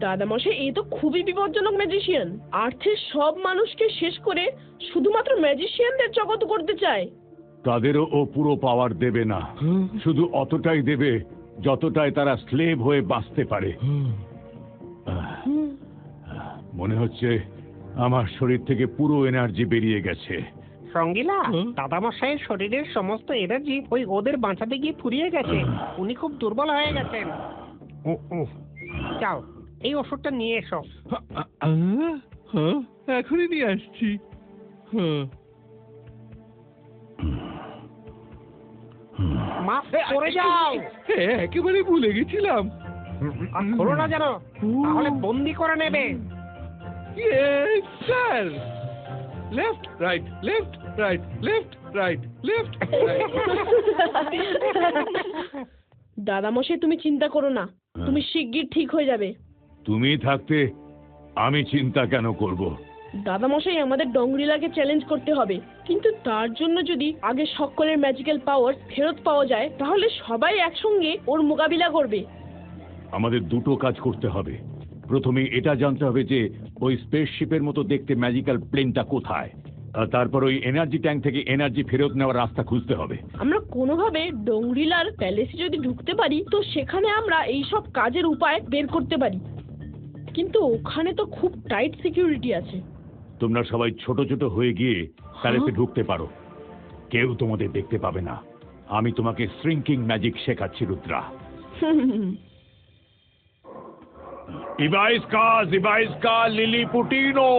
দাদামশাই, এই তো খুবই বিপজ্জনক ম্যাজিশিয়ান। আর্থের সব মানুষকে শেষ করে শুধুমাত্র ম্যাজিশিয়ানদের জগৎ করতে চায়। তাদেরও ও পুরো পাওয়ার দেবে না, শুধু অতটাই দেবে যতটাই তারা স্লেভ হয়ে বাঁচতে পারে। মনে হচ্ছে আমার শরীর থেকে পুরো এনার্জি বেরিয়ে গেছে। সঙ্গীলা, দাদামশাইয়ের শরীরের সমস্ত এনার্জি ওই ওদের বাঁচাতে গিয়ে ফুরিয়ে গেছে। উনি খুব দুর্বল হয়ে গেছেন। যাও, এই ওষুধটা নিয়ে এসো। এখনই নিয়ে আসছি। মাছ পড়ে যাও। একেবারে ভুলে গেছিলাম। আর খোলো না যেন, তাহলে বন্দি করে নেবে। Yes, sir. Left, right, left, right, left, right, left, right. দাদামশাই তুমি চিন্তা করো না, তুমি শিগগির ঠিক হয়ে যাবে। তুমি থাকতে আমি চিন্তা কেন করব? দাদামশাই আমাদের ডংরিলাকে চ্যালেঞ্জ করতে হবে, কিন্তু তার জন্য যদি আগে সকলের ম্যাজিক্যাল পাওয়ার ফেরত পাওয়া যায় তাহলে সবাই একসঙ্গে ওর মোকাবিলা করবে। আমাদের দুটো কাজ করতে হবে। প্রথমে এটা জানতে হবে যে ওই স্পেসশিপের মতো দেখতে ম্যাজিক্যাল প্লেনটা কোথায়, আর তারপর ওই এনার্জি ট্যাঙ্ক থেকে এনার্জি ফেরত নেওয়ার রাস্তা খুঁজতে হবে। আমরা কোনোভাবে ডংরিলার প্যালেসে যদি ঢুকতে পারি তো সেখানে আমরা এই সব কাজের উপায় বের করতে পারি, কিন্তু ওখানে তো খুব টাইট সিকিউরিটি আছে। তোমরা সবাই ছোট ছোট হয়ে গিয়ে প্যালেসে ঢুকতে পারো, কেউ তোমাদের দেখতে পাবে না। আমি তোমাকে শ্রিঙ্কিং ম্যাজিক শেখাচ্ছি রুদ্রা। ইবাইস্কা লিলিপুটিনো।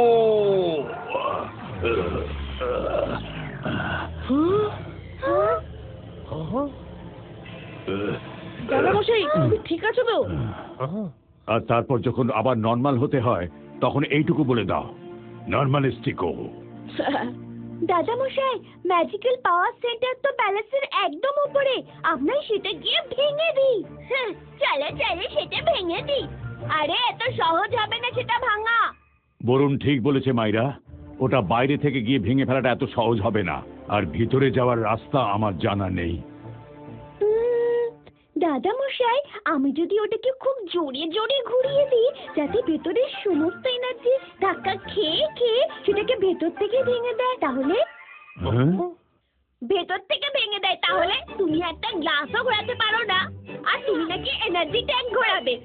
দাদামশাই তুমি ঠিক আছো তো? আর তারপর যখন আবার নর্মাল হতে হয় তখন এইটুকু বলে দাও, নর্মালিস্টিকো। দাদামশাই, ম্যাজিক্যাল পাওয়ার সেন্টার তো প্যালেসের একদম উপরে, আমরা সেটা গিয়ে ভেঙে দিই। চলো চলো সেটা ভেঙে দিই। আরে এত সহজ হবে না সেটা ভাঙা। বরুণ ঠিক বলেছে মাইরা, ওটা বাইরে থেকে গিয়ে ভেঙে ফেলাটা এত সহজ হবে না, আর ভিতরে যাওয়ার রাস্তা আমার জানা নেই। দাদামশাই, আমি যদি ওটাকে খুব জোরে জোরে ঘুরিয়ে দিই যাতে ভেতরের সমস্ত এনার্জি ধাক্কা খেয়ে খেয়ে সেটাকে ভেতর থেকে ভেঙে দেয়, তাহলে ভেতর থেকে ভেঙে দেয় তাহলে তুমি একটা গ্লাসও ঘোরাতে পারো না, আর তুমি নাকি এনার্জি ট্যাঙ্ক ঘোরাবে।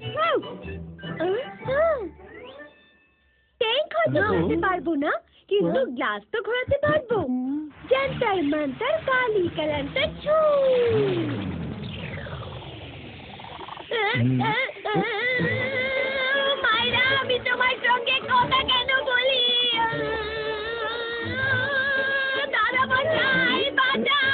ট্যাঙ্ক হয়তো ঘোরাতে পারবো না, কিন্তু গ্লাস তো ঘোরাতে পারবো। জান্তার মান্তার কালি কালান্তার ছু। মায়েরা, আমি তোমার সঙ্গে কথা কেন বলি? দাদামশাই বাঁচাও।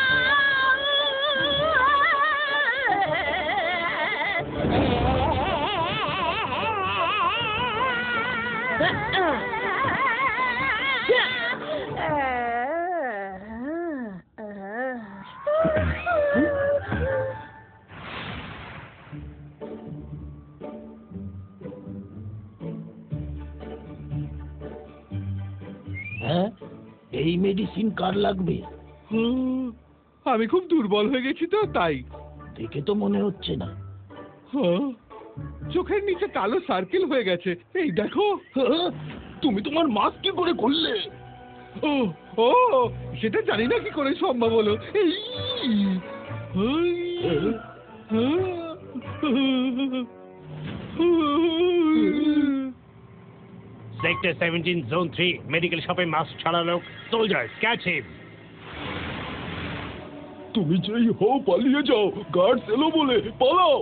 এই মেডিসিন কার লাগবে? আমি খুব দুর্বল হয়ে গেছি তো তাই। দেখে তো মনে হচ্ছে না। চোখের নিচে কালো সার্কেল হয়ে গেছে, এই দেখো। তুমি তোমার মাস্ক কি করে করলে? ও ও সেটা জানি না কি করে সম্ভব হলো। সেক্টর 17 জোন 3 মেডিকেল শপে মাস্ক ছাড়া লোক, সোলজার্স ক্যাচ হিম। তুমি যেই হও পালিয়ে যাও, গার্ডস এলো বলে পালাও।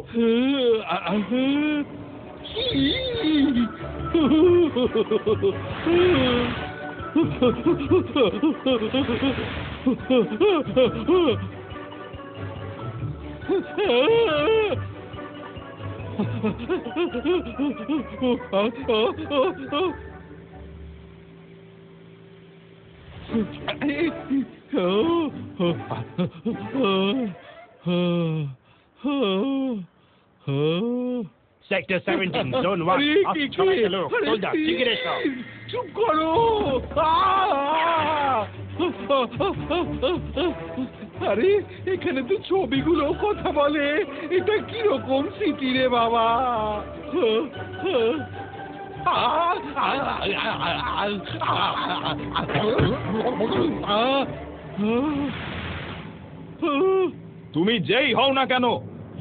সেক্টর 17 জোন 1 মাস্ক ছাড়া লোক, সোলজার শিগগির এসো। চুপ করো। আরে এখানে তো ছবিগুলো কথা বলে, এটা কিরকম স্মৃতি রে বাবা। তুমি যেই হও না কেন,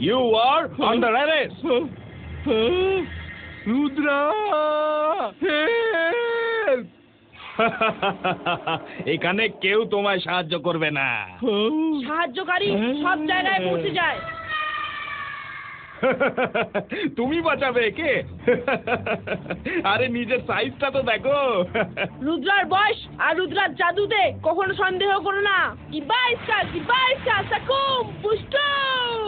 you are under arrest. Rudra, এখানে কেউ তোমায় সাহায্য করবে না। সাহায্যকারী সব জায়গায় পৌঁছে যায়। তুমি বাঁচাবে কে? আরে নিজের সাইজটা তো দেখো। রুদ্রার বয়স আর রুদ্রার জাদুতে কখনো সন্দেহ করো না। কিবাইসা সাকুম পুষ্টুম।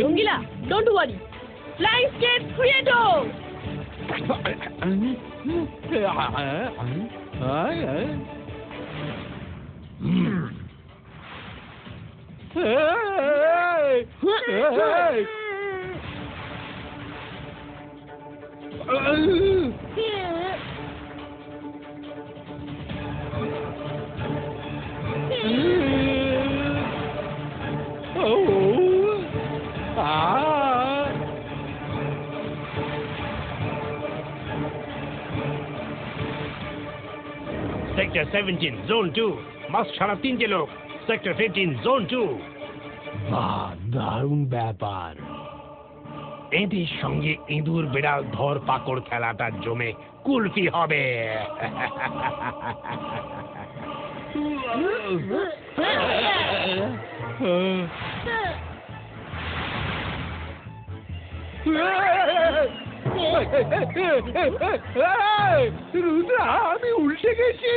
Rangila, don't worry, flying skate ক্রিয়েটো। সেক্টর 17 জোন 2 মাস ছাড়া 3টে লোক। Sector 15 zone 2। বাহ, দারুণ ব্যাপার। এদের সঙ্গে ইঁদুর বিড়াল ধর পাকড় খেলাটা জমে কুলফি হবে। রুদ্রা, আমি উল্টে গেছি।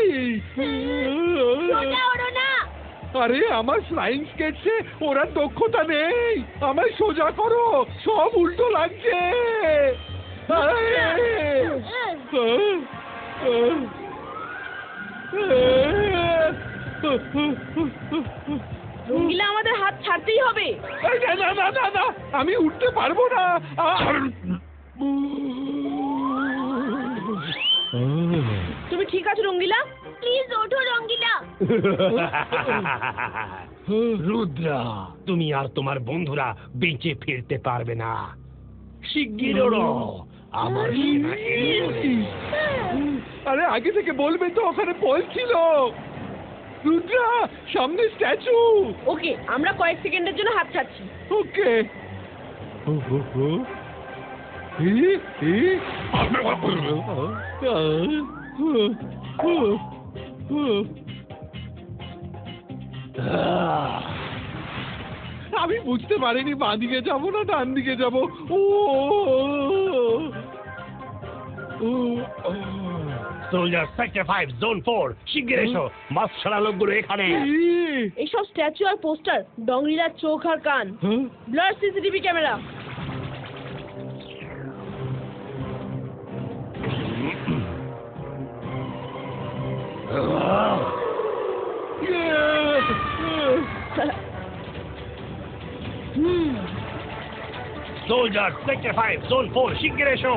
সোজা ওড়ো না। আরে আমার ফ্লাইং স্কেটসে ওরা দক্ষতা নেই, আমায় সোজা করো, সব উল্টো লাগছে। রঙ্গিলা, আমাদের হাত ছাড়তেই হবে। না না না না না, আমি উঠতে পারবো না। তুমি ঠিক আছো রঙ্গিলা? প্লিজ ওঠো রঙ্গিলা। রুদ্রা, তুমি আর তোমার বন্ধুরা বেঁচে ফিরতে পারবে না। শিগগির ওড়ো, আমার সেনা এলো বলে। আরে আগে থেকে বলবে তো, ওখানে বল ছিল। রুদ্রা, সামনে স্ট্যাচু। ওকে, আমরা কয়েক সেকেন্ডের জন্য হাত ছাড়ছি। ওকে। আমি বুঝতে পারিনি বাঁ দিকে যাবো না ডান দিকে যাবো। সোলজার সেক্টর 5 জোন 4 শিগগির এসো। মাস ছাড়া লোকগুলো এখানে। এইসব স্ট্যাচু আর পোস্টার ডংরিলার চোখ আর কান। Blur CCTV camera. Soldier sector 5 zone 4 শিগগির এসো।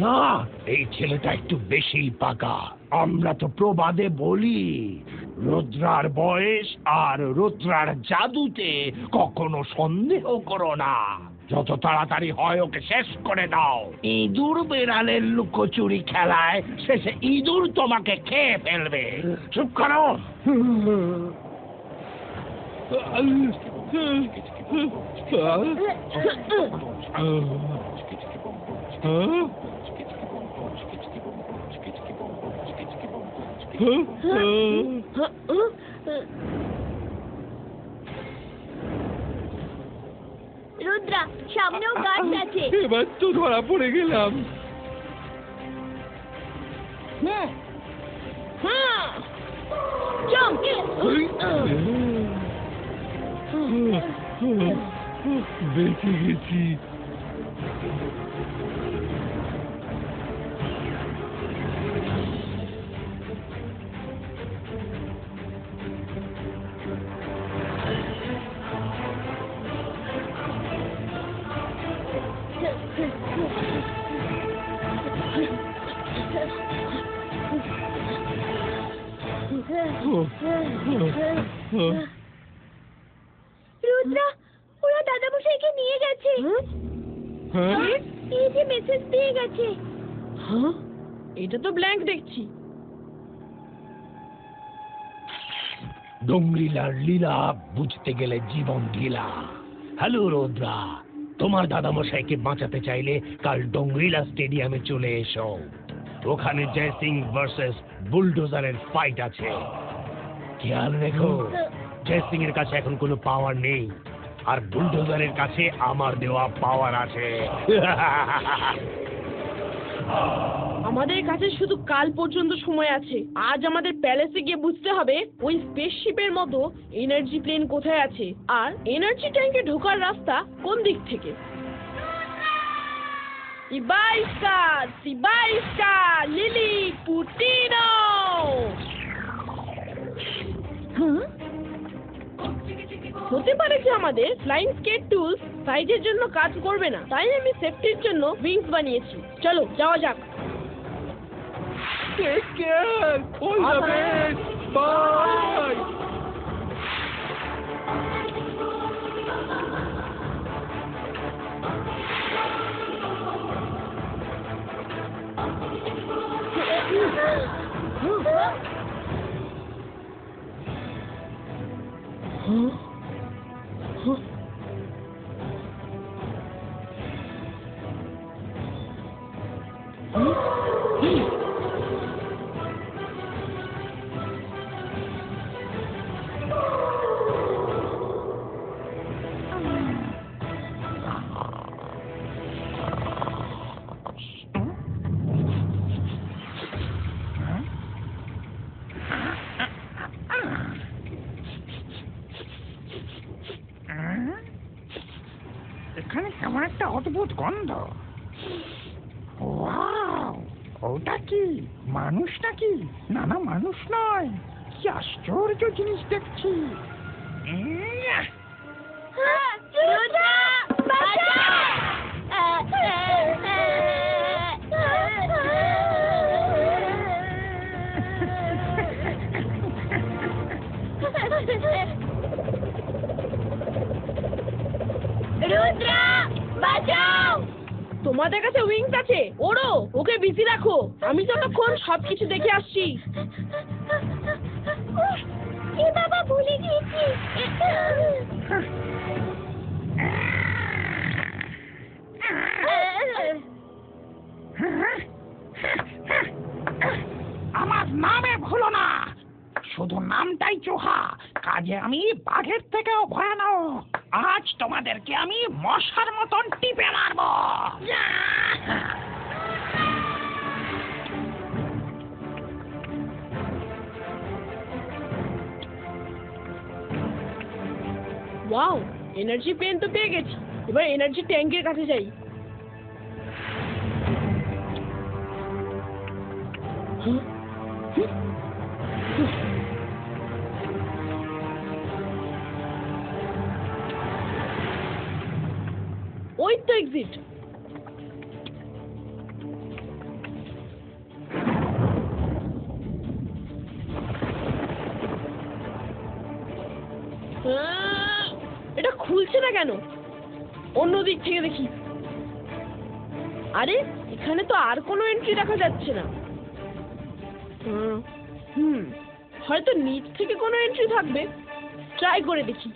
না, এই ছেলেটা একটু বেশি পাকা। আমরা তো প্রবাদে বলি, রুদ্রার বয়স আর রুদ্রার জাদুতে কখনো সন্দেহ করো না। যত তাড়াতাড়ি হয় ওকে শেষ করে দাও। ইঁদুর বেড়ালের লুকোচুরি খেলায় শেষে ইঁদুর তোমাকে খেয়ে ফেলবে। চুপ করো। রুদ্রা, সামনেও গাছ আছে। এবার তো ধরা পড়ে গেলাম। জম্প। বেঁচে গেছি। রুদ্রা, ওরা দাদামশাইকে নিয়ে গেছে। এই যে মেসেজ দিয়ে গেছে। হ্যাঁ, এটা তো ব্ল্যাঙ্ক দেখছি। ডংরিলার লীলা বুঝতে গেলে জীবন ঢিলা। হ্যালো রোদ্রা, তোমার দাদামশাইকে বাঁচাতে চাইলে কাল ডোংরিলা স্টেডিয়ামে চলে এসো। ওখানে জয় সিং ভার্সেস বুলডোজারের ফাইট আছে। খেয়াল রেখো, জয় সিং এর কাছে এখন কোনো পাওয়ার নেই, আর বুলডোজারের কাছে আমার দেওয়া পাওয়ার আছে। আমাদের কাছে শুধু কাল পর্যন্ত সময় আছে। আজ আমাদের প্যালেসে গিয়ে বুঝতে হবে ওই স্পেসশিপের মতো এনার্জি প্লেন কোথায় আছে আর এনার্জি ট্যাঙ্কে ঢোকার রাস্তা কোন দিক থেকে। সিবাইস্কা লিলি পুটিনো। হতে পারে যে আমাদের ফ্লাইং স্কেট টুলস সাইজের জন্য কাজ করবে না, তাই আমি সেফটির জন্য উইংস বানিয়েছি। চলো যাওয়া যাক। Take care, all the best, bye. এখানে কেমন একটা অদ্ভুত গন্ধ। ওয়াও, ওটা কি মানুষ নাকি? না না, মানুষ নয়। কি আশ্চর্য জিনিস দেখছি। রুদ্রা, বাঁচাও! রুদ্রা, বাঁচাও! তোমাদের কাছে উইংস আছে, ওড়ো, ওকে বিজি রাখো। আমি ততক্ষণ সবকিছু দেখে আসছি। এ বাবা, ভুলে গিয়েছি। আমার নামে ভুলো না, শুধু নামটাই চোহা, কাজে আমি বাঘের থেকেও ভয়ানক। আজ তোমাদেরকে আমি মশার মতন টিপে মারবো। ওয়াও, এনার্জি পেন তো পেয়ে গেছি। এবার এনার্জি ট্যাঙ্কের কাছে যাই। ওই তো এক্সিট। এটা খুলছে না কেন? অন্য দিক থেকে দেখি। আরে, এখানে তো আর কোনো এন্ট্রি দেখা যাচ্ছে না। হয়তো নিচ থেকে কোনো এন্ট্রি থাকবে। ট্রাই করে দেখি।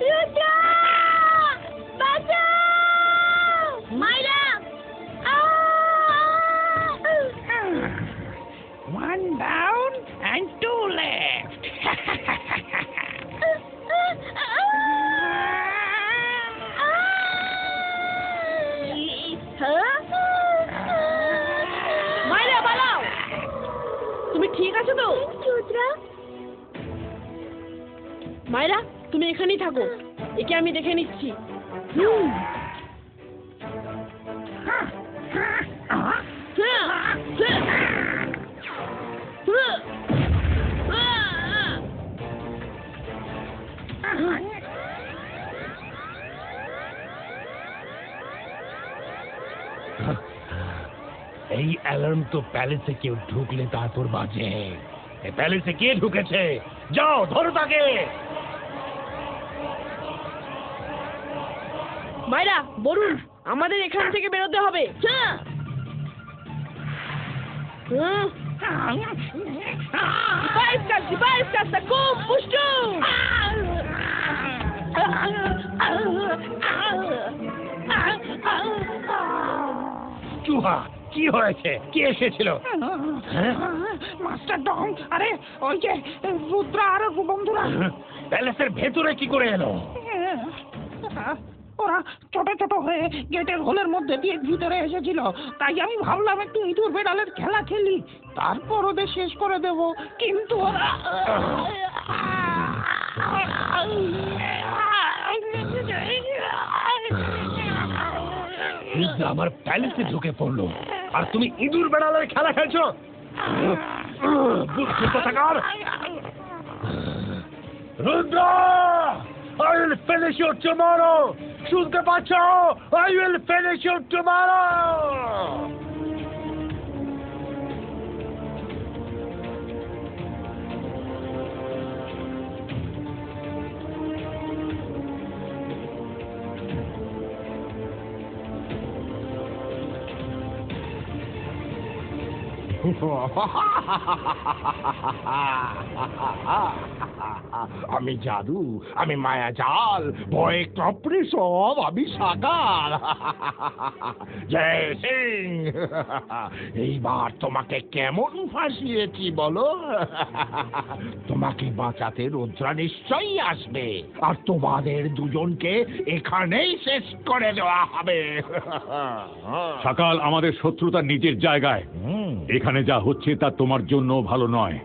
রুদ্রা, বাঁচাও! মাইরা! One down and two left. মাইরা, পালাও। তুমি ঠিক আছো তো? রুদ্রা, মাইরা, তুমি এখানেই থাকো। একে আমি দেখে নিচ্ছি। এই অ্যালার্ম তো প্যালেসে কেউ ঢুকলে তারপর বাজে। এই প্যালেসে কে ঢুকেছে? যাও, ধরো তাকে। মাইরা, বরুণ, আমাদের এখান থেকে বেরোতে হবে। Device Kasta, Pushtu! চুহা, কি হয়েছে? কে এসেছিল? মাস্টার ডং, আরে ওই যে রুদ্রা আর বন্ধুরা। প্যালেসের ভেতরে কি করে এলো? ওরা ছোট ছোট হয়ে গেটের হোলের মধ্যে দিয়ে ভিতরে এসেছিল, তাই আমি ভাবলাম একটু ইঁদুর বেড়ালের খেলা খেলি, তারপর ওদের শেষ করে দেব, কিন্তু ওরা আমার প্যালেসে ঢুকে পড়লো, আর তুমি ইঁদুর বেড়ালের খেলা খেলছো? Rudra! I will finish you tomorrow! শুনতে পাচ্ছ? I will finish you tomorrow! আমি জাদু, আমি মায়াজাল, ভয়ে কপড়ে সব আমি সাকার। জয় সিং, এইবার তোমাকে কেমন ফাঁসিয়েছি বলো? তোমাকে বাঁচাতে রুদ্রা নিশ্চয়ই আসবে, আর তোমাদের দুজনকে এখানেই শেষ করে দেওয়া হবে। সকাল আমাদের শত্রুতার নিজের জায়গায়। এখানে যা হচ্ছে তা তোমার জন্য ভালো নয়।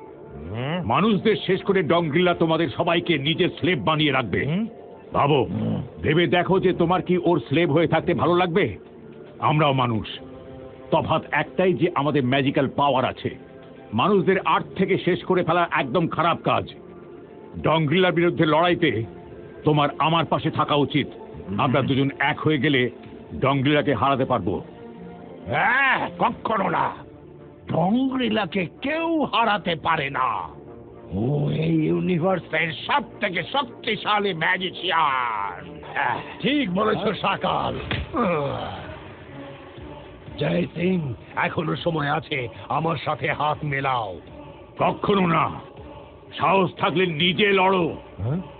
মানুষদের শেষ করে ডংগ্রিলা তোমাদের সবাইকে নিজের স্লেভ বানিয়ে রাখবে। ভাবো, ভেবে দেখো যে তোমার কি ওর স্লেভ হয়ে থাকতে ভালো লাগবে? আমরাও মানুষ, তফাৎ একটাই যে আমাদের ম্যাজিক্যাল পাওয়ার আছে। মানুষদের আর্ট থেকে শেষ করে ফেলা একদম খারাপ কাজ। ডংগ্রিলার বিরুদ্ধে লড়াইতে তোমার আমার পাশে থাকা উচিত। আমরা দুজন এক হয়ে গেলে ডংগ্রিলাকে হারাতে পারবো। হ্যাঁ, কখনো না। ডংগ্রিলাকে কেউ হারাতে পারে না। ও এই ইউনিভার্সের সব থেকে শক্তিশালী ম্যাজিশিয়ান। ঠিক বলেছো সকাল। জয় সিং, এখনো সময় আছে, আমার সাথে হাত মেলাও। কখনো না। সাহস থাকলে নিজে লড়ো।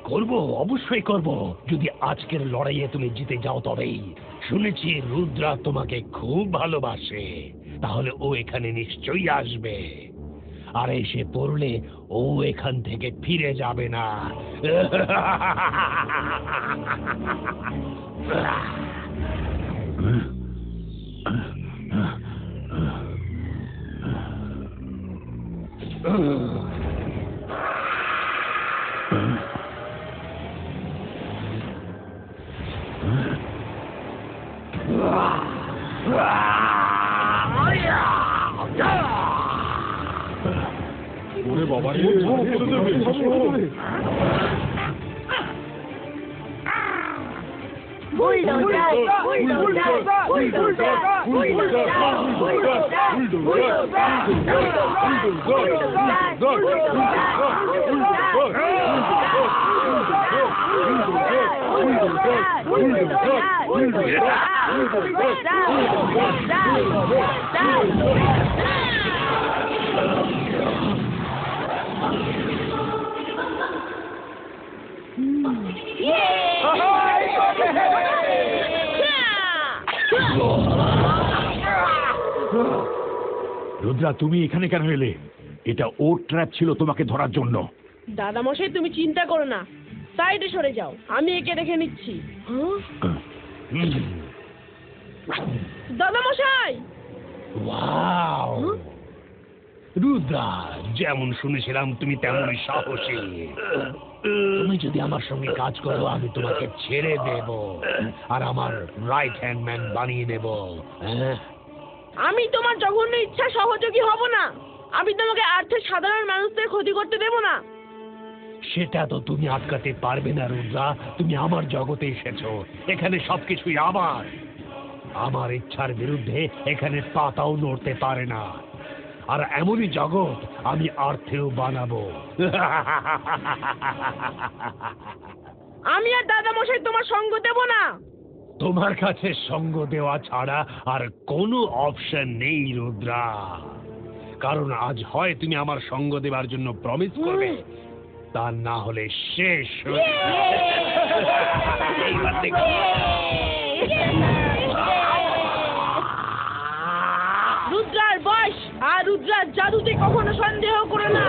করব, অবশ্যই করব, যদি আজকের লড়াইয়ে তুমি জিতে যাও তবেই। শুনেছি রুদ্রা তোমাকে খুব ভালোবাসে, তাহলে ও এখানে নিশ্চয়ই আসবে, আর এসে পড়লে ও এখান থেকে ফিরে যাবে না। ওরে বাবা রে, করে দেবে। রুদ্রা, তুমি এখানে কেন এলে? এটা ওর ট্র্যাপ ছিল তোমাকে ধরার জন্য। দাদামশাই, তুমি চিন্তা করো না, সাইডে সরে যাও, আমি একে দেখে নিচ্ছি। দাদামশাই! ওয়াও! রুদ্রা, যেমন শুনেছিলাম তুমি তেমনই সাহসী। তুমি যদি আমার সঙ্গে কাজ করো, আমি তোমাকে ছেড়ে দেব, আর আমার রাইট হ্যান্ড ম্যান বানিয়ে দেব। আমি তোমার জঘন্য ইচ্ছা সহযোগী হব না। আমি তোমাকে আর্থের সাধারণ মানুষদের ক্ষতি করতে দেব না। সেটা তো তুমি আটকাতে পারবে না রুদ্রা। তুমি আমার জগতে এসেছো, এখানে সবকিছুই আমার ইচ্ছার বিরুদ্ধে এখানে পাতাও নড়তে পারে না। আর এমনই জগৎ আমি আর্থেও বানাবো। আমি আর দাদামশাই তোমার সঙ্গ দেব না। তোমার কাছে সঙ্গ দেওয়া ছাড়া আর কোনো অপশন নেই রুদ্রা। কারণ আজ হয় তুমি আমার সঙ্গ দেবার জন্য প্রমিস করবে, তা না হলে শেষ হয়ে এইবার দেখো। রুদ্রার বয়স আর রুদ্রার জাদুতে কখনো সন্দেহ করো না।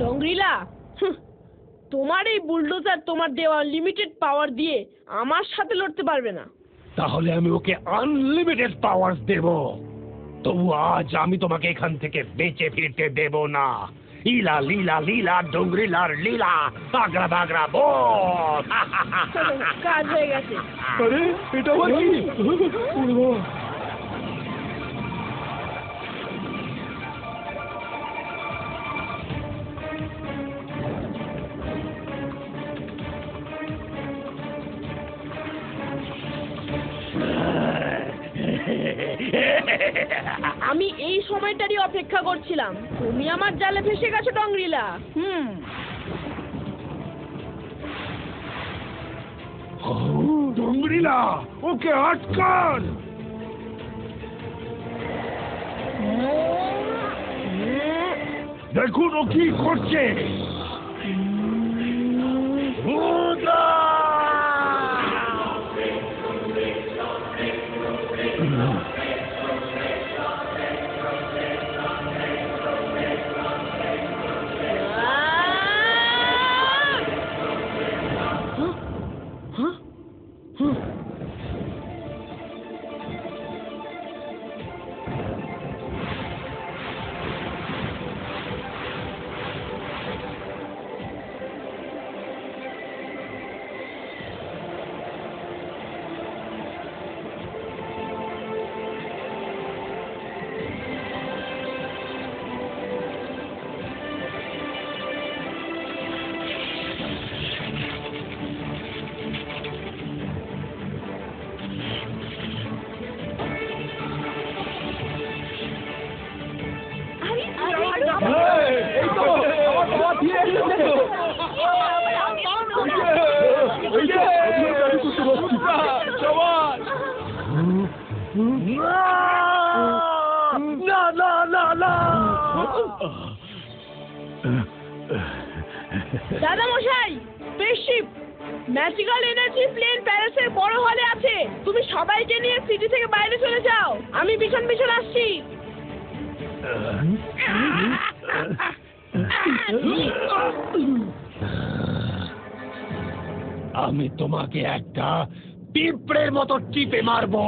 ডংরিলা, তোমার এই বুলডোজার তোমার দেওয়া লিমিটেড পাওয়ার দিয়ে আমার সাথে লড়তে পারবে না। তাহলে আমি ওকে আনলিমিটেড পাওয়ার্স দেব, তবু আজ আমি তোমাকে এখান থেকে বেঁচে ফিরতে দেব না। ইলা লীলা লীলা ডোংরিলার লীলা বাগরা বাগরা বল। কাজ হয়ে গেছে। আরে এটা আবার কি? আমি এই সময়টারই অপেক্ষা করছিলাম। তুমি আমার জালে ফেসে গেছো ডংরিলা। ডোংরিলা, ওকে আটকান। দেখুন ও কি করছে। দাদা মশাই, স্পেসশিপ ম্যাজিক্যাল এনার্জি প্লেন প্যালেসের বড় হলে আছে। তুমি সবাইকে নিয়ে সিটি থেকে বাইরে চলে যাও, আমি পিছন পিছন আসছি। আমি তোমাকে একটা পিঁপড়ের মতো টিপে মারবো।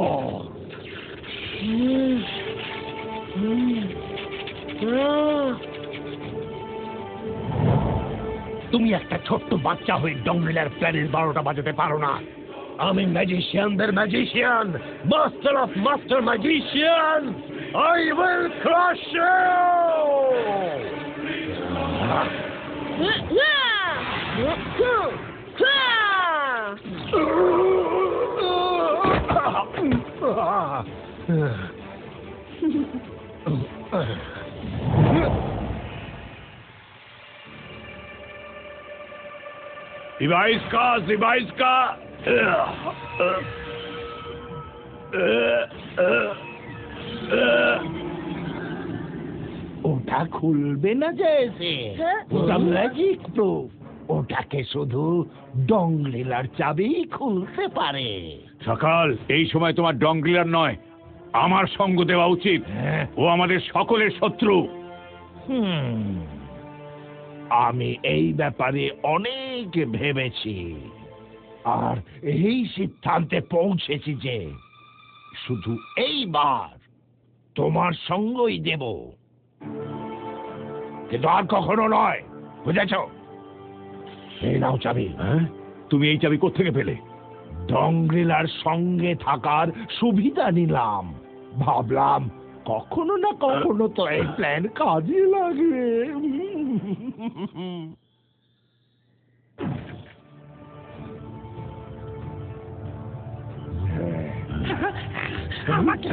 তুমি একটা ছোট্ট বাচ্চা হয়ে ডংরিলার প্ল্যানের 12টা বাজাতে পারো না। আমি ম্যাজিশিয়ানদের magician, master of master magician. I will crush Zibaiska! ওটা খুলবে না জেসে, ওটা ম্যাজিক প্রুফ। ওটাকে শুধু ডংরিলার চাবি খুলতে পারে। সকাল, এই সময় তোমার ডংগ্রিলার নয়, আমার সঙ্গ দেওয়া উচিত। ও আমাদের সকলের শত্রু। আমি এই ব্যাপারে অনেক ভেবেছি, আর এই সিদ্ধান্তে পৌঁছেছি যে শুধু এইবার তোমার সঙ্গই দেব, কিন্তু আর কখনো নয়, বুঝেছ? এই নাও চাবি। হ্যাঁ, তুমি এই চাবি কোত্থেকে পেলে? ডংরিলার সঙ্গে থাকার সুবিধা নিলাম, ভাবলাম কখনো না কখনো তো এই প্ল্যান কাজে লাগবে। আমাকে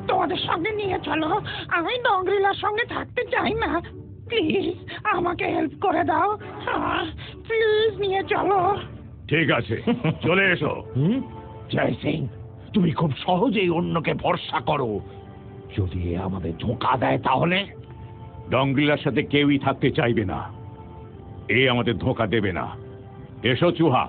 তোমাদের সঙ্গে নিয়ে চলো, আমি ডংরিলার সঙ্গে থাকতে চাই না। প্লিজ আমাকে হেল্প করে দাও, প্লিজ নিয়ে চলো। ঠিক আছে, চলে এসো। জয় সিং, তুমি খুব সহজেই অন্যকে ভরসা করো। যদি এ আমাদের ধোঁকা দেয় তাহলে? ডংগ্রিলার সাথে কেউই থাকতে চাইবে না, এ আমাদের ধোঁকা দেবে না। এসো চুহা।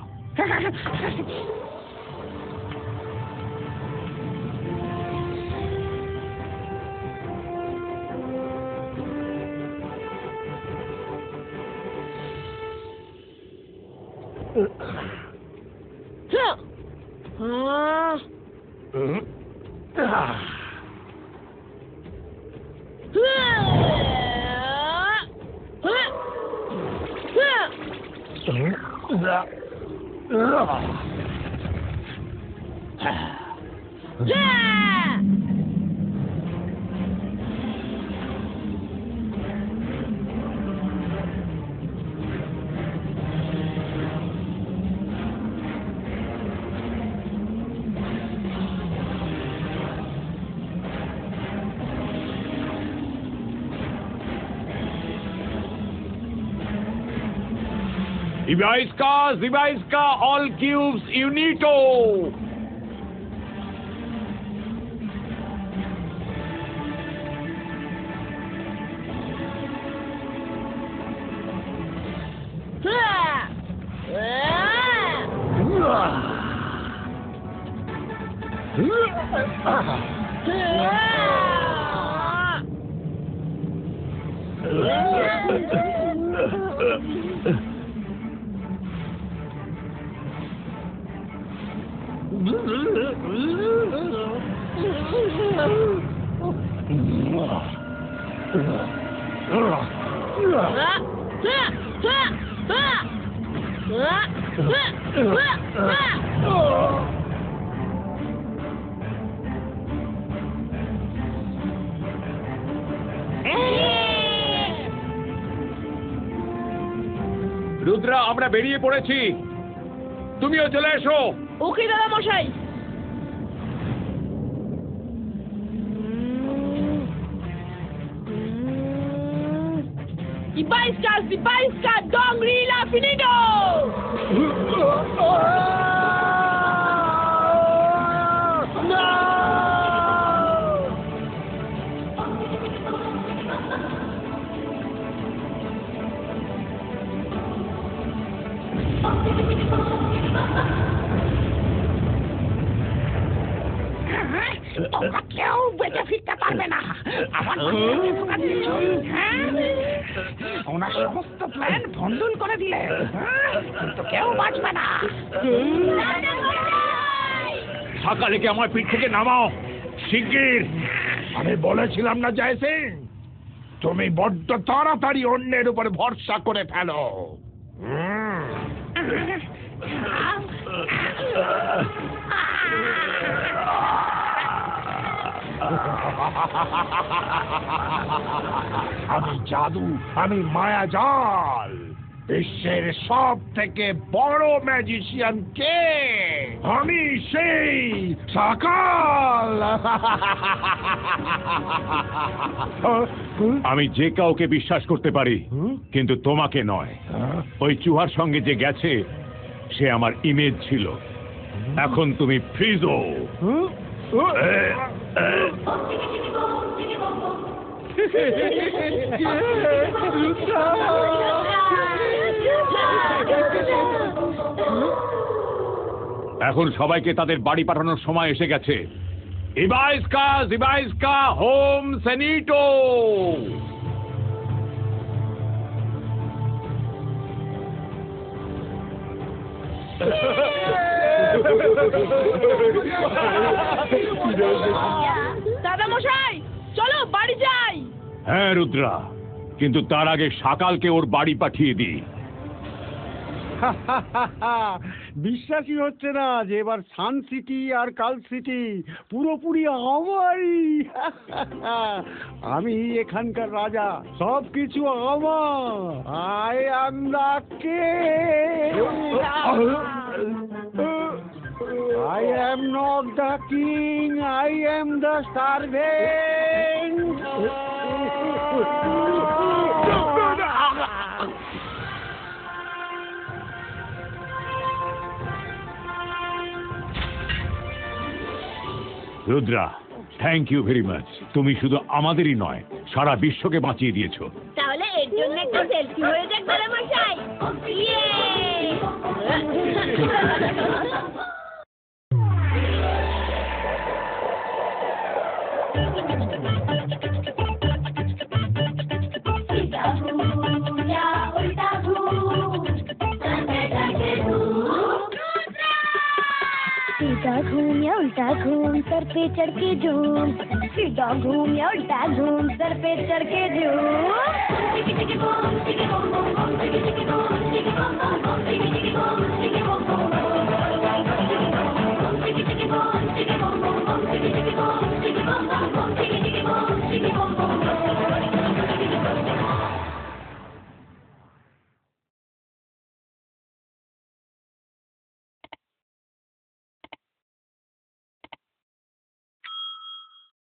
Zibaiska, all cubes, unito! Rudra, আমরা বেরিয়ে পড়েছি, তুমিও চলে এসো। ওকে দাদা মশাই। Zibaiska, Dongrila finito! তোমরা কেউ বেঁচে ফিরতে পারবে না। আমার মাথায় ঢোকা দিয়েছ, হ্যাঁ? ওনার সমস্ত প্ল্যান ভণ্ডুল করে দিলে, হ্যাঁ? কিন্তু কেউ বাঁচবে না। সকালে আমার পিঠ থেকে নামাও শিগগির। আমি বলেছিলাম না জয় সিং, তুমি বড্ড তাড়াতাড়ি অন্যের উপর ভরসা করে ফেলো। আমি জাদু, আমি মায়াজাল। বিশ্বের সব থেকে বড় ম্যাজিশিয়ান কে? আমি সেই সকাল। আমি যে কাউকে বিশ্বাস করতে পারি, কিন্তু তোমাকে নয়। ওই চুহার সঙ্গে যে গেছে সে আমার ইমেজ ছিল। এখন তুমি ফ্রিজো। এখন সবাইকে তাদের বাড়ি পাঠানোর সময় এসে গেছে। ইবাইস্কা হোম সেনিটো। দাদা মশাই, চলো বাড়ি যাই। হ্যাঁ রুদ্রা, কিন্তু তার আগে সকালকে ওর বাড়ি পাঠিয়ে দিই। বিশ্বাসই হচ্ছে না যে এবার সান সিটি আর কাল সিটি পুরোপুরি আমারই। আমি এখানকার রাজা, সব কিছু আমার। I am the king. I am not the king, I am the servant. Rudra, thank you very much. তুমি শুধু আমাদেরই নয়, সারা বিশ্বকে বাঁচিয়ে দিয়েছো। তাহলে এর জন্য একটা সেলফি হয়ে যাক দাদা মশাই। ইয়ে! सीधा घूम या उल्टा घूम, सर पे चढ़ के झूम। सीधा घूम या उल्टा घूम, सर पे चढ़ के झूम।